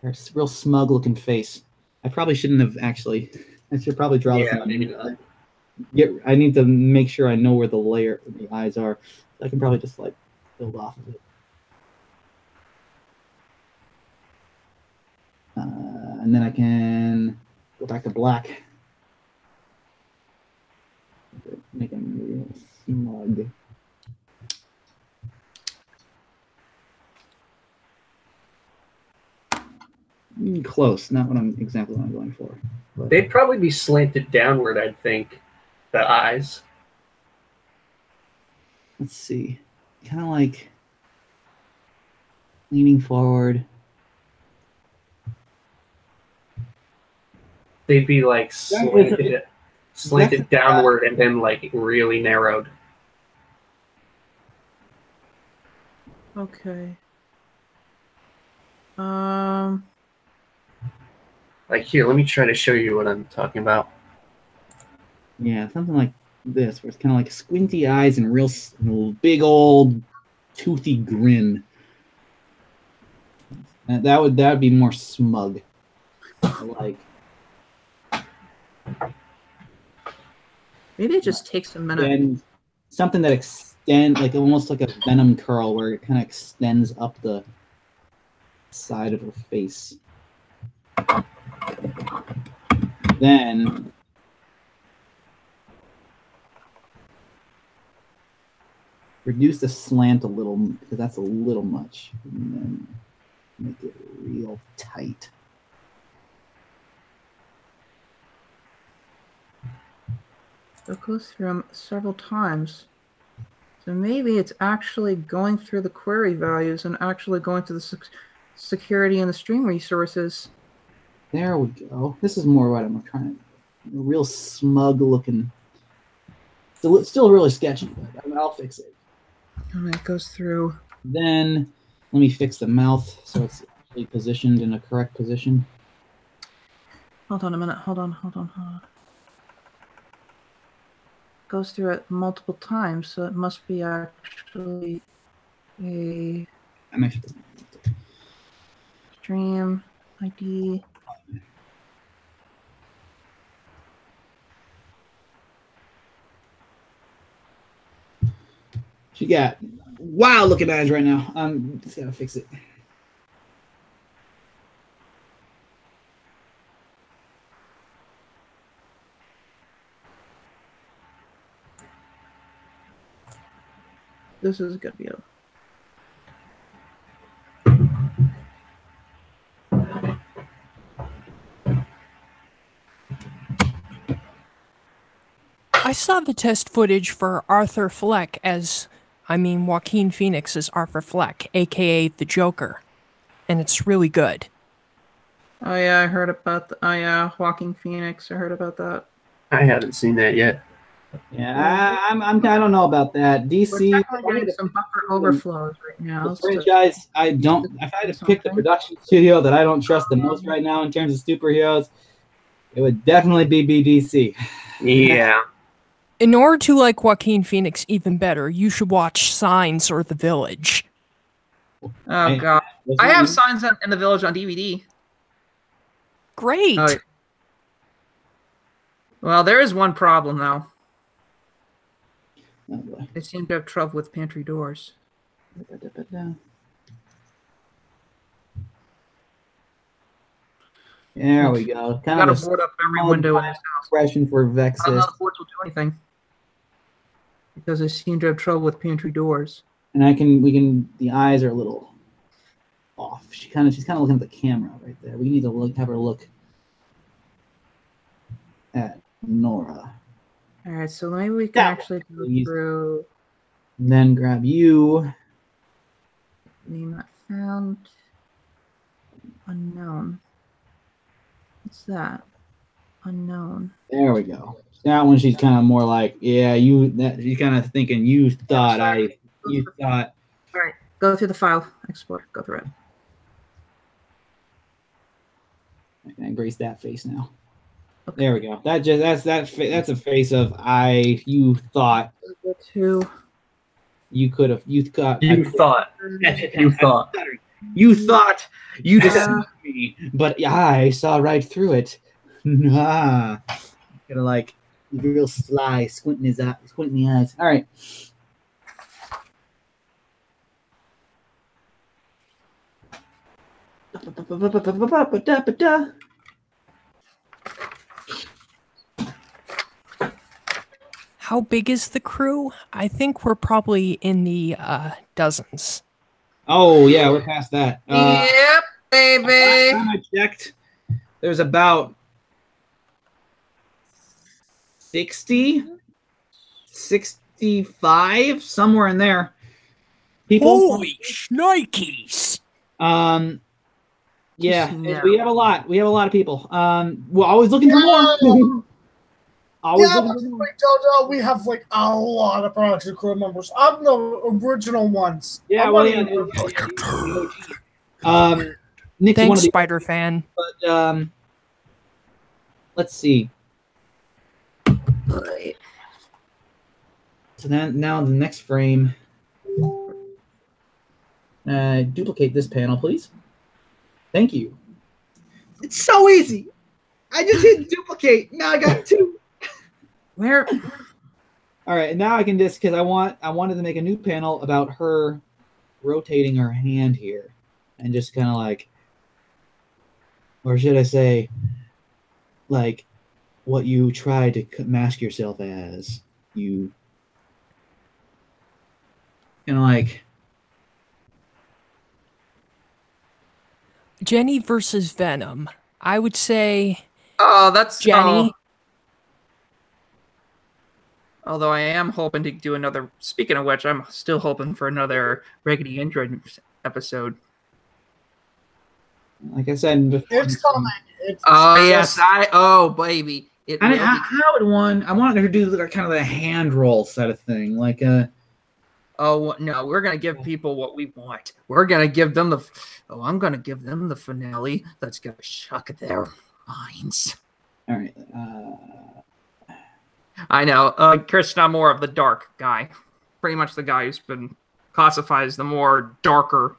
a real smug looking face. I probably shouldn't have actually. I should probably draw this. Maybe not. I need to make sure I know where the eyes are. I can probably just like build off of it. And then I can go back to black. Make them real smug. Close, not exactly what I'm going for. But They'd probably be slanted downward, I'd think. The eyes. let's see. Kind of like leaning forward. They'd be like slanted downward and then like really narrowed. Okay. Like here, let me try to show you what I'm talking about. Yeah, something like this, where it's kind of like squinty eyes and real big old toothy grin. And that would be more smug. Like Maybe it just takes a minute. and something that extends, like almost like a venom curl, where it kind of extends up the side of her face. Then reduce the slant a little, because that's a little much. And then make it real tight. It goes through them several times. So maybe it's actually going through the query values and actually going to the security and the stream resources. There we go. This is more what I'm trying to. Real smug looking. Still really sketchy, but I'll fix it. And it goes through. Then let me fix the mouth so it's actually positioned in a correct position. Hold on a minute. Hold on. Goes through it multiple times, so it must be actually a I'm actually stream ID. She got wild looking eyes right now. I'm just gotta fix it. This is gonna be a I saw the test footage for Arthur Fleck Joaquin Phoenix as Arthur Fleck, aka the Joker, and it's really good. Oh yeah, I heard about oh yeah, Joaquin Phoenix. I heard about that. I haven't seen that yet. Yeah, I don't know about that. DC. We're definitely getting some buffer overflows right now. The franchise, if I had to pick the production studio that I don't trust the most right now in terms of superheroes, it would definitely be BDC. Yeah. In order to like Joaquin Phoenix even better, you should watch Signs or The Village. Oh god, I have Signs in the Village on DVD. Great. Oh, yeah. Well, there is one problem though. Oh, boy. They seem to have trouble with pantry doors. There we go. Kind Got of to board up every window in this house. Expression for I don't know Vexus. if the boards will do anything because they seem to have trouble with pantry doors. And the eyes are a little off. She's kind of looking at the camera right there. We need to have her look at Nora. All right, so maybe we can actually go through. And then grab you. Name not found. Unknown. What's that? Unknown. There we go. That one, she's kind of more like, yeah, she's kind of thinking you thought. All right, go through the file, export, go through it. I can erase that face now. Okay. There we go. That's a face of you thought. Go to. You could have. You thought. You thought. You thought you deceived me, but I saw right through it. Kind of like He's real sly, squinting his eye, squinting the eyes. All right. How big is the crew? I think we're probably in the dozens. Oh yeah, we're past that. Yep, baby. Last time I checked, there's about 60, 65, somewhere in there. People. Holy shnikes! Yeah, No. we have a lot. We have a lot of people. We're always looking for more. Always Yeah, looking but for more. wait, Dodo, we have like a lot of production crew members. I'm the original ones. Yeah, I'm well, not yeah, even- Nick's one Thanks, of the, Spider Fan. but let's see. So then now the next frame. Duplicate this panel, please. Thank you. It's so easy. I just hit duplicate. Now I got two. Where? All right, and now I can just because I wanted to make a new panel about her rotating her hand here, and just kind of like, or should I say, like, what you try to mask yourself as. You kind of like. Jenny versus Venom. I would say Oh, that's Jenny. oh. Although I am hoping to do another. Speaking of which, I'm still hoping for another Raggedy Android episode. Like I said before, It's coming. It's Oh yes, oh baby, it I will mean, be. how would one? I wanted her to do kind of the hand roll set of thing, like Oh no, we're gonna give people what we want. We're gonna give them the. Oh, I'm gonna give them the finale that's gonna shock their minds. All right. I know. Krishna more of the dark guy, pretty much the guy who's been classified as the more darker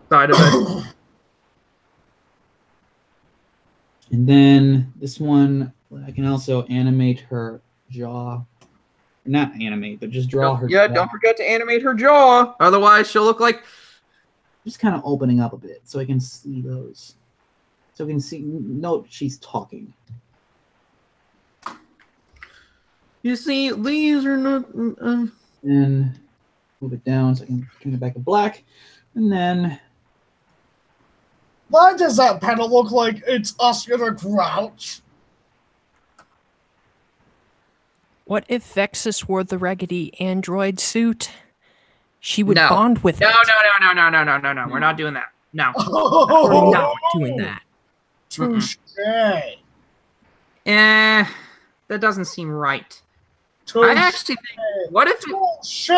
side of it. And then this one, I can also animate her jaw. Not animate, but just draw her. Yeah, jaw. don't forget to animate her jaw. Otherwise, she'll look like. Just kind of opening up a bit so I can see those. So I can see. Note she's talking. You see, these are not. And move it down so I can turn it back to black. And then. Why does that panel look like it's Oscar the Grouch? What if Vexus wore the Raggedy Android suit? She would No. bond with No. it. No. We're not doing that. No. We're not doing that. Touche. That doesn't seem right. Touche. I actually think. What if? Touche.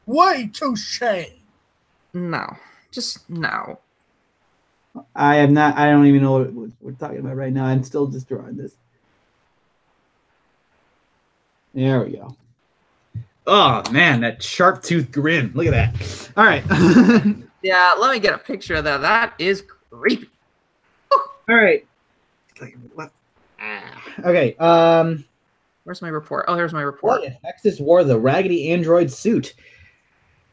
Way touche. No. Just no. I am not. I don't even know what we're talking about right now. I'm still just drawing this. There we go. Oh man, that sharp tooth grin. Look at that. All right. Yeah, let me get a picture of that. That is creepy. All right. What? Okay. Where's my report? Oh, here's my report. What if Nexus wore the Raggedy Android suit?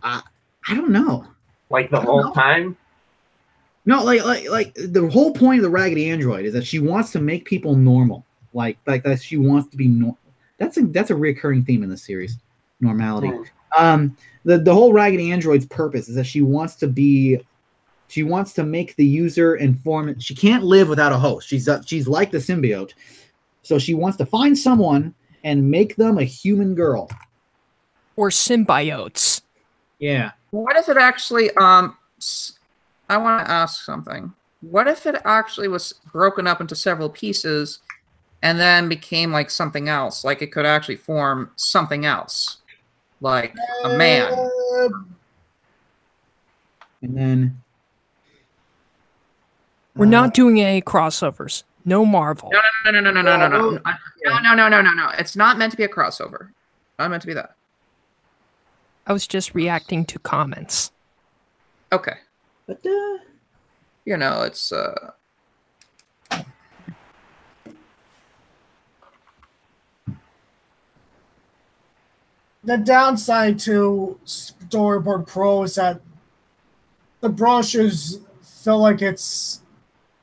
I don't know. Like the whole time? No, like the whole point of the Raggedy Android is that she wants to make people normal. Like that she wants to be normal. That's a recurring theme in this series, normality. The whole Raggedy Android's purpose is that she wants to make the user inform. She can't live without a host. She's like the symbiote, so she wants to find someone and make them a human girl. Or symbiotes. Yeah. What if it actually? I want to ask something. What if it actually was broken up into several pieces, and then became like something else? Like it could actually form something else, like a man. And then We're not doing any crossovers. No Marvel. No. It's not meant to be a crossover. Not meant to be that. I was just reacting to comments. Okay. But You know, it's The downside to Storyboard Pro is that the brushes feel like it's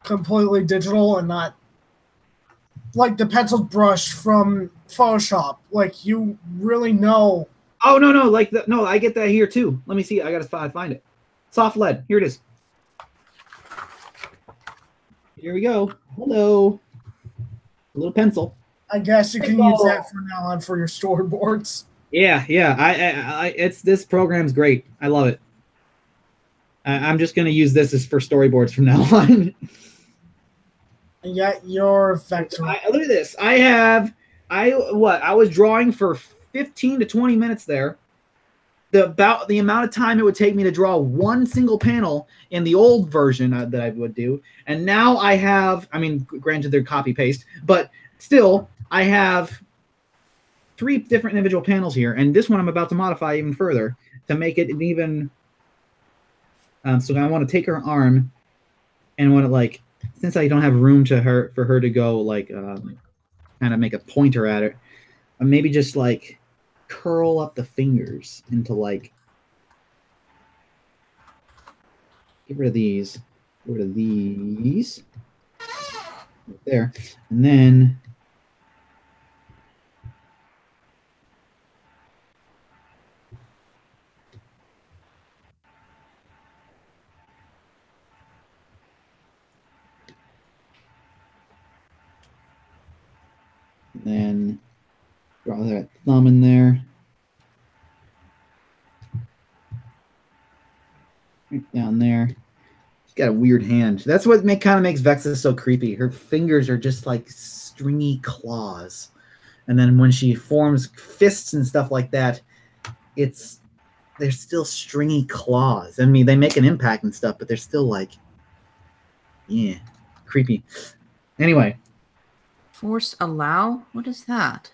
completely digital and not like the pencil brush from Photoshop. Like you really know. Oh no, like no, I get that here too. Let me see. I gotta find it. Soft lead. Here it is. Here we go. Hello. A little pencil. I guess you can use that from now on for your storyboards. Yeah. It's this program's great. I love it. I'm just gonna use this as for storyboards from now on. And yet your vector. Look at this. I was drawing for 15 to 20 minutes there. About the amount of time it would take me to draw one single panel in the old version that I would do, and now I have. I mean, granted they're copy paste, but still I have 3 different individual panels here, and this one I'm about to modify even further to make it an even. So I want to take her arm, and want to like, since I don't have room for her to go like kind of make a pointer at it, maybe just like curl up the fingers into like, get rid of these, right there, and then draw that thumb in there. Right down there. She's got a weird hand. That's what kind of makes Vexa so creepy. Her fingers are just like stringy claws. And then when she forms fists and stuff like that, they're still stringy claws. I mean, they make an impact and stuff, but they're still like, yeah, creepy. Anyway. Force allow? What is that?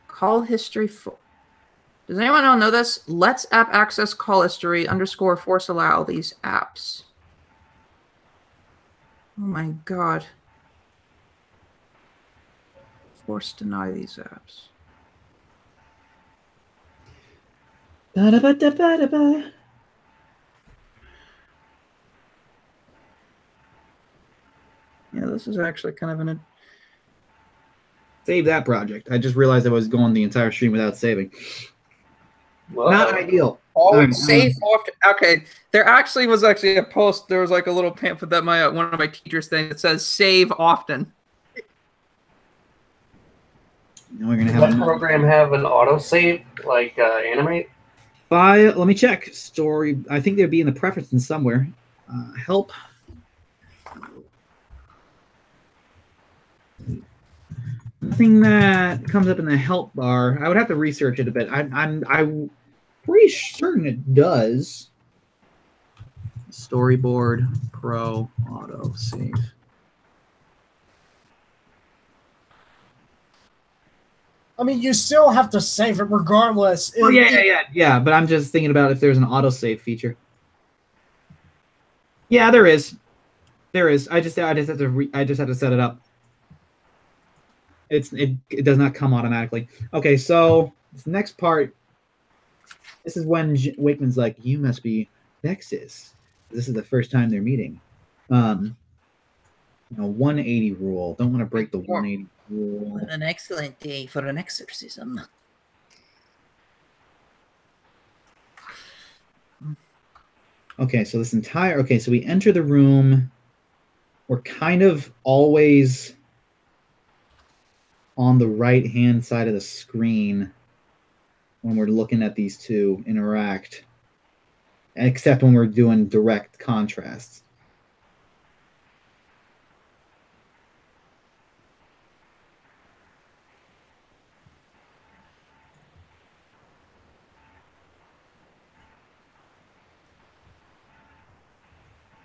Call history for. Does anyone know this? Let's app access call history _ force allow these apps. Oh my god. Force deny these apps. Ba-da-ba-da-ba-da-ba. Yeah, this is actually kind of an. Save that project. I just realized I was going the entire stream without saving. Whoa. Not ideal. Save often. Okay, there actually was a post. There was like a little pamphlet that one of my teachers thing that says "save often." Now we're gonna have that program have an autosave like animate. Let me check. Story. I think they'd be in the preferences somewhere. Help. Nothing that comes up in the help bar. I would have to research it a bit. I'm pretty certain it does. Storyboard Pro auto save. I mean, you still have to save it regardless. Oh, yeah. But I'm just thinking about if there's an autosave feature. Yeah, there is. There is. I just have to set it up. It does not come automatically. Okay, so this next part. This is when Wakeman's like, "You must be Vexus." This is the first time they're meeting. 180 rule. Don't want to break the 180 rule. What an excellent day for an exorcism. Okay, so so we enter the room. We're kind of always on the right-hand side of the screen when we're looking at these two interact, except when we're doing direct contrasts.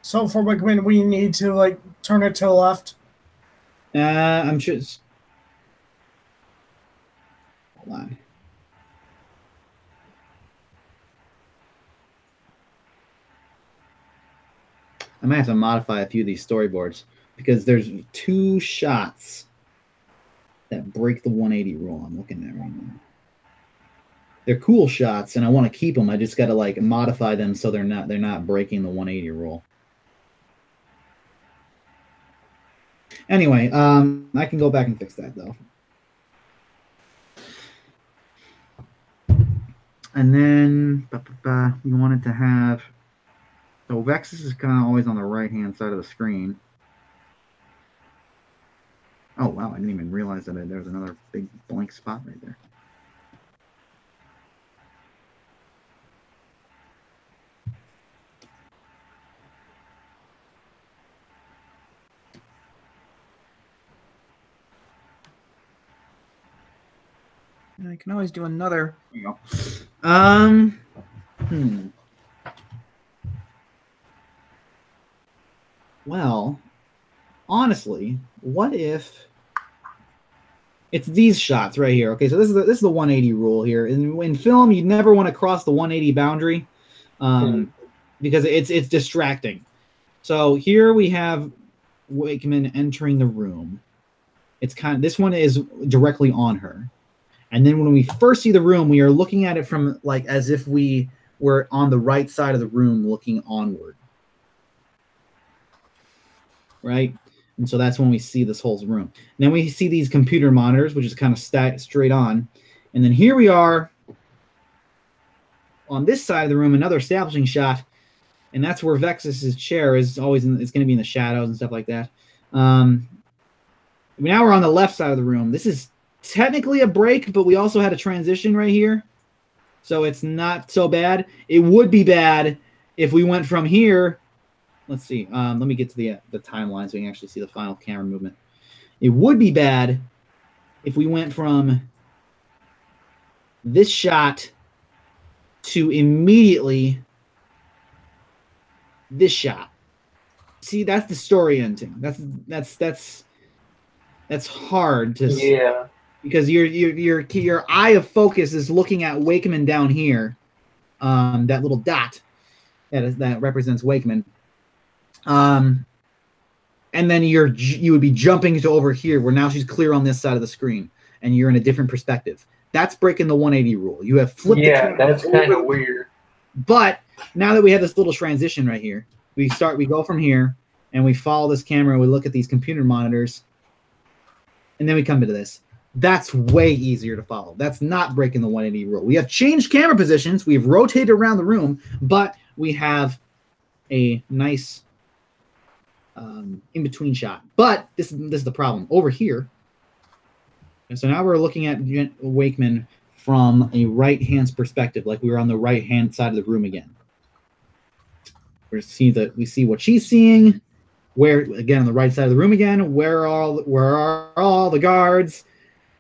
So for Wickman, we need to like turn it to the left. I'm sure. Hold on. I might have to modify a few of these storyboards because there's 2 shots that break the 180 rule I'm looking at right now. they're cool shots, and I want to keep them. I just got to like modify them so they're not breaking the 180 rule. Anyway, I can go back and fix that though. And then you wanted to have, so Vexus is kind of always on the right hand side of the screen. Oh wow, I didn't even realize that there was another big blank spot right there. I can always do another. There you go. Well, honestly, what if it's these shots right here? Okay, so this is the 180 rule here. In film, you never want to cross the 180 boundary because it's distracting. So here we have Wakeman entering the room. It's this one is directly on her. And then when we first see the room, we are looking at it from like as if we were on the right side of the room looking onward. Right? And so that's when we see this whole room. And then we see these computer monitors, which is kind of straight on. And then here we are on this side of the room, another establishing shot. And that's where Vexus's chair is always it's going to be in the shadows and stuff like that. Now we're on the left side of the room. This is technically a break, but we also had a transition right here. So it's not so bad. It would be bad if we went from here. Let's see. Let me get to the timeline so we can actually see the final camera movement. It would be bad if we went from this shot to immediately this shot. See, that's the story ending. That's hard to because your eye of focus is looking at Wakeman down here. That little dot that represents Wakeman. And then you would be jumping to over here where now she's clear on this side of the screen and you're in a different perspective. That's breaking the 180 rule. You have flipped the camera. That's kind of weird. But now that we have this little transition right here, we go from here and we follow this camera and we look at these computer monitors and then we come to this. That's way easier to follow. That's not breaking the 180 rule. We have changed camera positions. We've rotated around the room, but we have a nice in-between shot. But this is the problem. Over here, and so now we're looking at Wakeman from a right-hand perspective, like we were on the right-hand side of the room again. We see what she's seeing. Where again on the right side of the room again? Where are all the guards?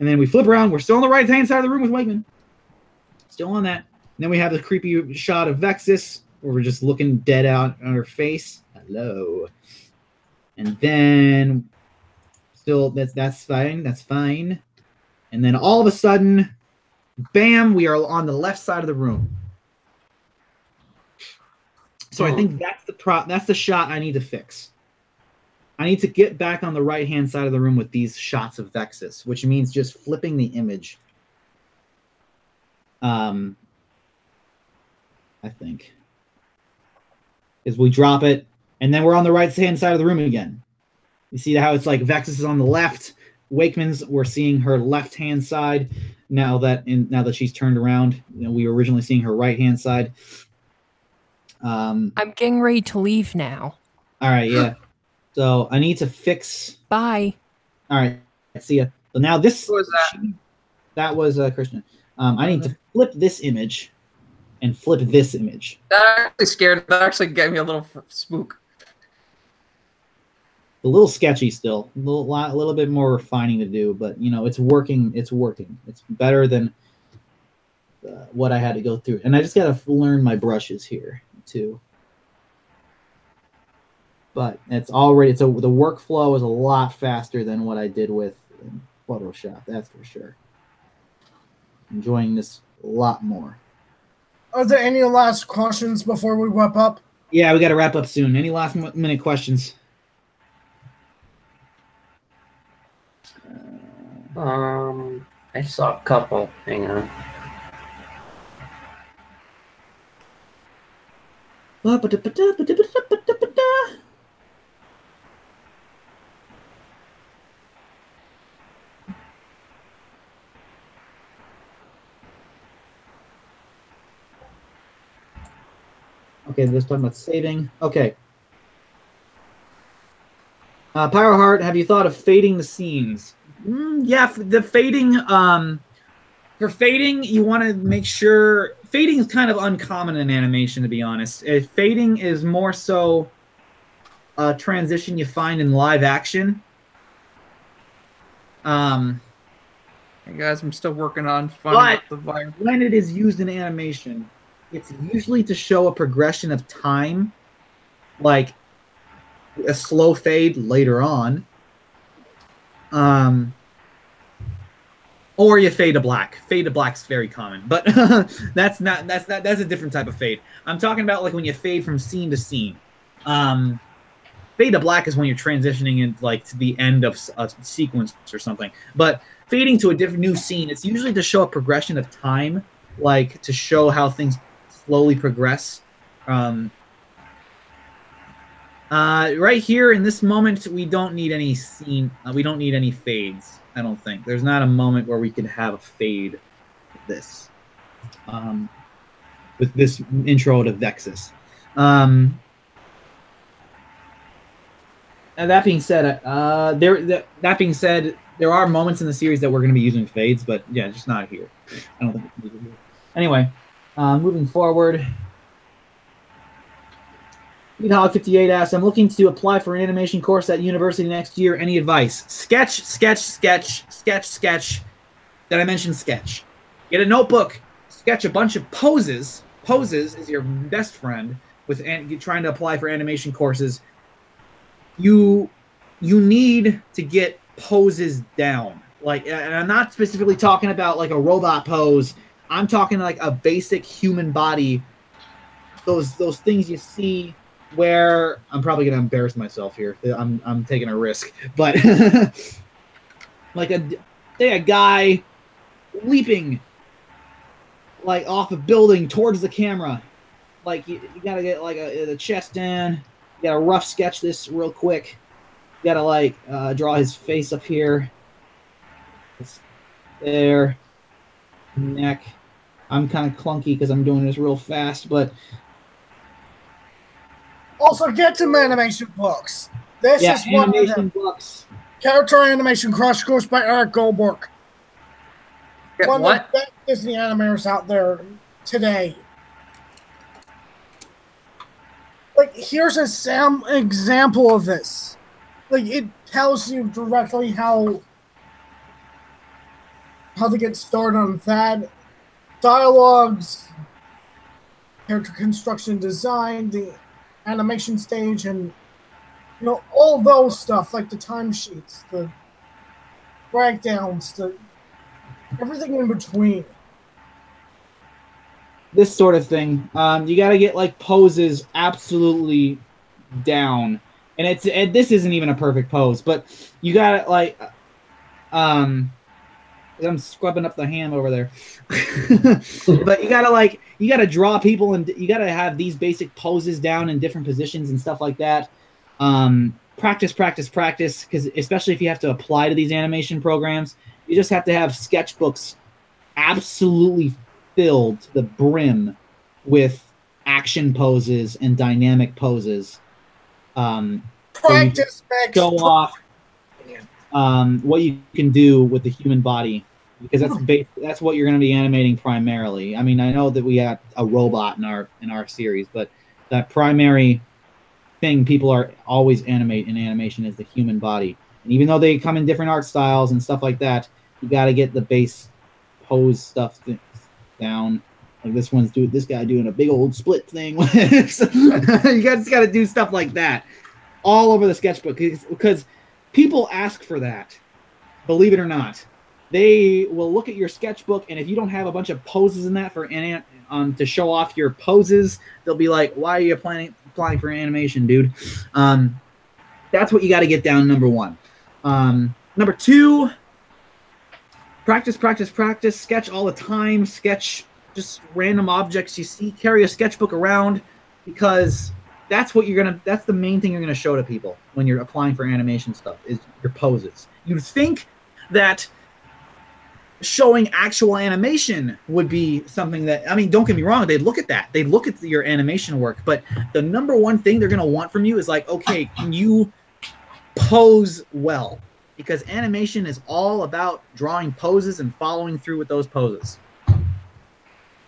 And then we flip around. We're still on the right-hand side of the room with Wakeman. Still on that. And then we have the creepy shot of Vexus, where we're just looking dead out on her face. Hello. And then still that's fine. That's fine. And then all of a sudden, bam, we are on the left side of the room. So I think that's the shot I need to fix. I need to get back on the right-hand side of the room with these shots of Vexus, which means just flipping the image. I think. Is we drop it, and then we're on the right-hand side of the room again. You see how it's like Vexus is on the left. Wakeman's, we're seeing her left-hand side now that she's turned around. You know, we were originally seeing her right-hand side. I'm getting ready to leave now. All right, yeah. So I need to fix. Bye. All right, see ya. So now this Who was that? That was Christian. I need to flip this image and flip this image. That actually scared. That actually gave me a little spook. A little sketchy still. A little bit more refining to do, but you know it's working. It's working. It's better than what I had to go through, and I just gotta learn my brushes here too. But the workflow is a lot faster than what I did with Photoshop. That's for sure. Enjoying this a lot more. Are there any last questions before we wrap up? Yeah, we got to wrap up soon. Any last minute questions? I saw a couple. Hang on. Okay, this talking about saving. Okay. Pyroheart, have you thought of fading the scenes? Yeah, the fading. For fading, you want to make sure fading is kind of uncommon in animation, to be honest. Fading is more so a transition you find in live action. Hey guys, I'm still working on finding the virus. When it is used in animation, it's usually to show a progression of time, like a slow fade later on. Or you fade to black. Fade to black is very common, but that's a different type of fade. I'm talking about like when you fade from scene to scene. Fade to black is when you're transitioning in like to the end of a sequence or something. But fading to a different new scene, it's usually to show a progression of time, like to show how things slowly progress. Right here in this moment, we don't need any scene. We don't need any fades. I don't think there's not a moment where we could have a fade with this intro to Vexus. And that being said, there are moments in the series that we're going to be using fades, but yeah, just not here. I don't think it's needed here. Anyway, moving forward. Hog58 asks, I'm looking to apply for an animation course at university next year. Any advice? Sketch. Did I mention sketch? Get a notebook. Sketch a bunch of poses. Poses is your best friend with trying to apply for animation courses. You need to get poses down. Like, and I'm not specifically talking about like a robot pose. I'm talking like a basic human body. Those things you see. Where I'm probably gonna embarrass myself here. I'm taking a risk, but like a guy leaping like off a building towards the camera. Like you gotta get like the chest down. You gotta rough sketch this real quick. You gotta like draw his face up here. There, neck. I'm kind of clunky because I'm doing this real fast, but. Also, get some animation books. This is one of them. Books. Character Animation Crash Course by Eric Goldberg. One of the best Disney animators out there today. Like, here's a example of this. Like, it tells you directly how to get started on that. Dialogues, character construction design, the animation stage, and all those stuff, like the timesheets, the breakdowns, everything in between. This sort of thing. You got to get like poses absolutely down, and this isn't even a perfect pose, but you got to like I'm scrubbing up the ham over there. But you gotta draw people, and you gotta have these basic poses down in different positions and stuff like that. Practice, because especially if you have to apply to these animation programs, you just have to have sketchbooks absolutely filled to the brim with action poses and dynamic poses. Practice, show off what you can do with the human body, because that's what you're going to be animating primarily. I mean, I know that we have a robot in our series, but that primary thing people are always animate in animation is the human body. And even though they come in different art styles and stuff like that, you got to get the base pose stuff down. Like this guy doing a big old split thing. You just got to do stuff like that all over the sketchbook, because people ask for that. Believe it or not, they will look at your sketchbook, and if you don't have a bunch of poses in that to show off your poses, they'll be like, "Why are you applying for animation, dude?" That's what you got to get down. Number one. Number two, practice. Sketch all the time. Sketch just random objects you see. Carry a sketchbook around. because that's the main thing you're gonna show to people when you're applying for animation stuff is your poses. You'd think that showing actual animation would be something that, I mean, don't get me wrong, they'd look at that. They'd look at your animation work, but the number one thing they're gonna want from you is like, okay, can you pose well? Because animation is all about drawing poses and following through with those poses.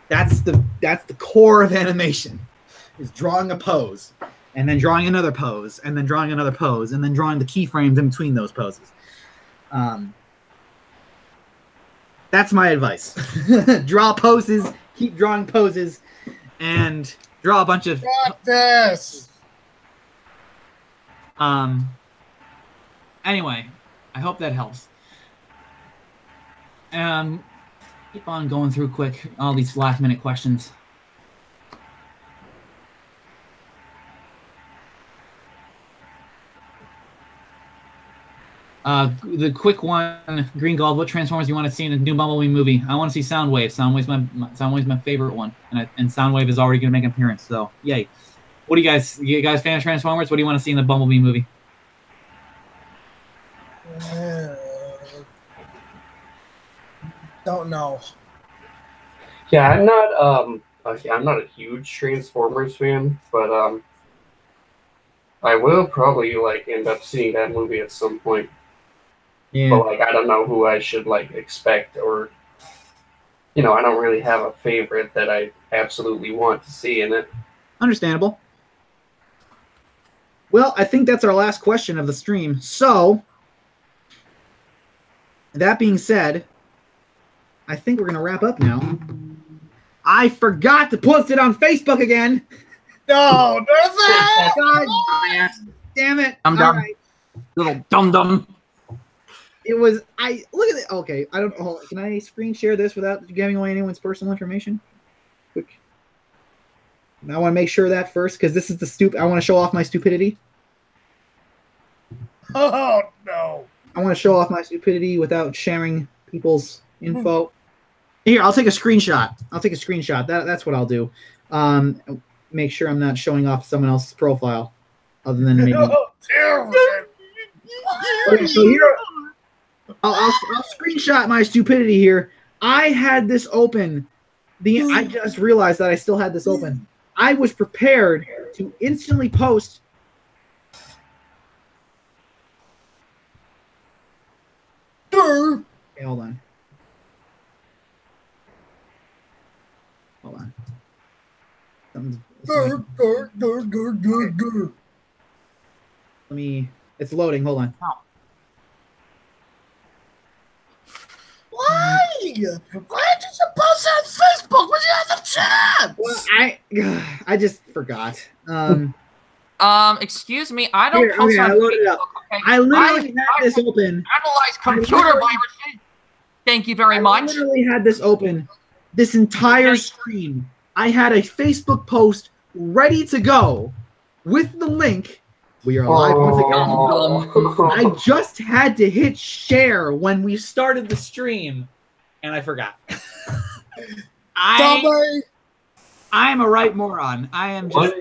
That's the core of animation, is drawing a pose, and then drawing another pose, and then drawing another pose, and then drawing the keyframes in between those poses. That's my advice. Draw poses, keep drawing poses, and draw a bunch of practice. Anyway, I hope that helps. Keep on going through quick all these last-minute questions. The quick one, Green Gold. What Transformers do you want to see in the new Bumblebee movie? I want to see Soundwave. Soundwave's my favorite one, and Soundwave is already going to make an appearance. So, yay! What do you guys fan of Transformers? What do you want to see in the Bumblebee movie? Don't know. Yeah, I'm not a huge Transformers fan, but I will probably like end up seeing that movie at some point. Yeah. But like, I don't know who I should like expect, or I don't really have a favorite that I absolutely want to see in it. Understandable. Well, I think that's our last question of the stream. So, that being said, I think we're going to wrap up now. I forgot to post it on Facebook again. No, God damn it. Dum-dum. All right. Little dum-dum. It was, look at it. Okay, I don't know. Can I screen share this without giving away anyone's personal information? Quick. I want to make sure that first, because this is the I want to show off my stupidity. Oh, no. I want to show off my stupidity without sharing people's info. Here, I'll take a screenshot. That's what I'll do. Make sure I'm not showing off someone else's profile, other than maybe. Okay, so here, I'll screenshot my stupidity here. I had this open. I just realized that I still had this open. I was prepared to instantly post. Okay, hold on. It's loading. Hold on. Why? Why did you post on Facebook when you had the chance? Well, I just forgot. Excuse me, I don't post on I loaded it up. Facebook, okay? I literally had this open. Analyze computer viruses. Thank you very much. I literally had this open this entire stream. I had a Facebook post ready to go with the link. We are live once again. I just had to hit share when we started the stream, and I forgot. I am a right moron. I am just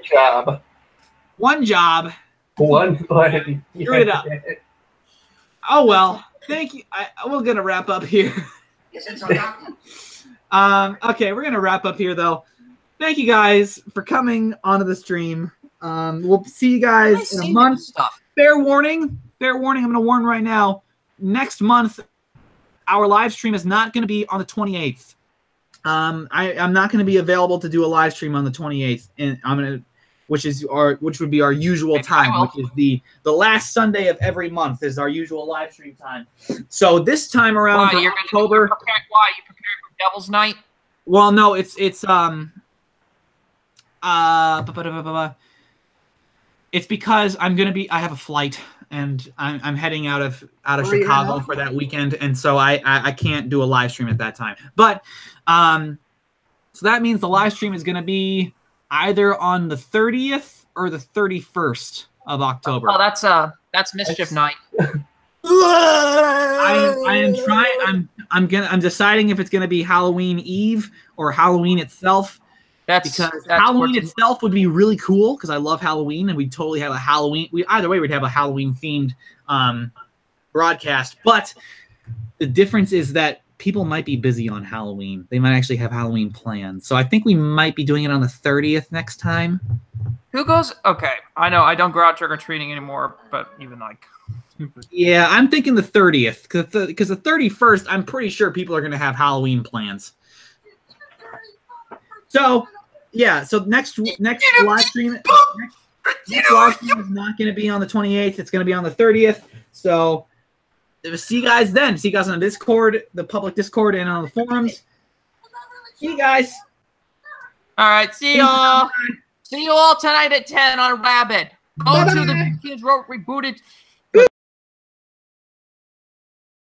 one job. One button. Screw it up. Oh well. Thank you. We're gonna wrap up here. Okay, we're gonna wrap up here though. Thank you guys for coming onto the stream. We'll see you guys in a month. Fair warning. I'm going to warn right now. Next month, our live stream is not going to be on the 28th. I'm not going to be available to do a live stream on the 28th, and which would be our usual time, which is the last Sunday of every month is our usual live stream time. So this time around for October. You preparing for Devil's Night? Well, no, it's because I have a flight and I'm heading out of Chicago for that weekend, and so I can't do a live stream at that time. But so that means the live stream is going to be either on the 30th or the 31st of October. Oh, that's Mischief Night. I'm deciding if it's going to be Halloween Eve or Halloween itself. because Halloween itself would be really cool because I love Halloween and we'd totally have a Halloween. Either way, we'd have a Halloween themed broadcast. But the difference is that people might be busy on Halloween. They might actually have Halloween plans. So I think we might be doing it on the 30th next time. Who goes? Okay, I know I don't go out trick or treating anymore, but even like. Yeah, I'm thinking the 30th because the 31st, I'm pretty sure people are going to have Halloween plans. So, yeah, so next live stream, next live stream is not going to be on the 28th. It's going to be on the 30th. So, see you guys then. See you guys on the Discord, the public Discord, and on the forums. See you guys. All right, see y'all. See you all tonight at 10 on Rabbit. Go to the Teenage Road Rebooted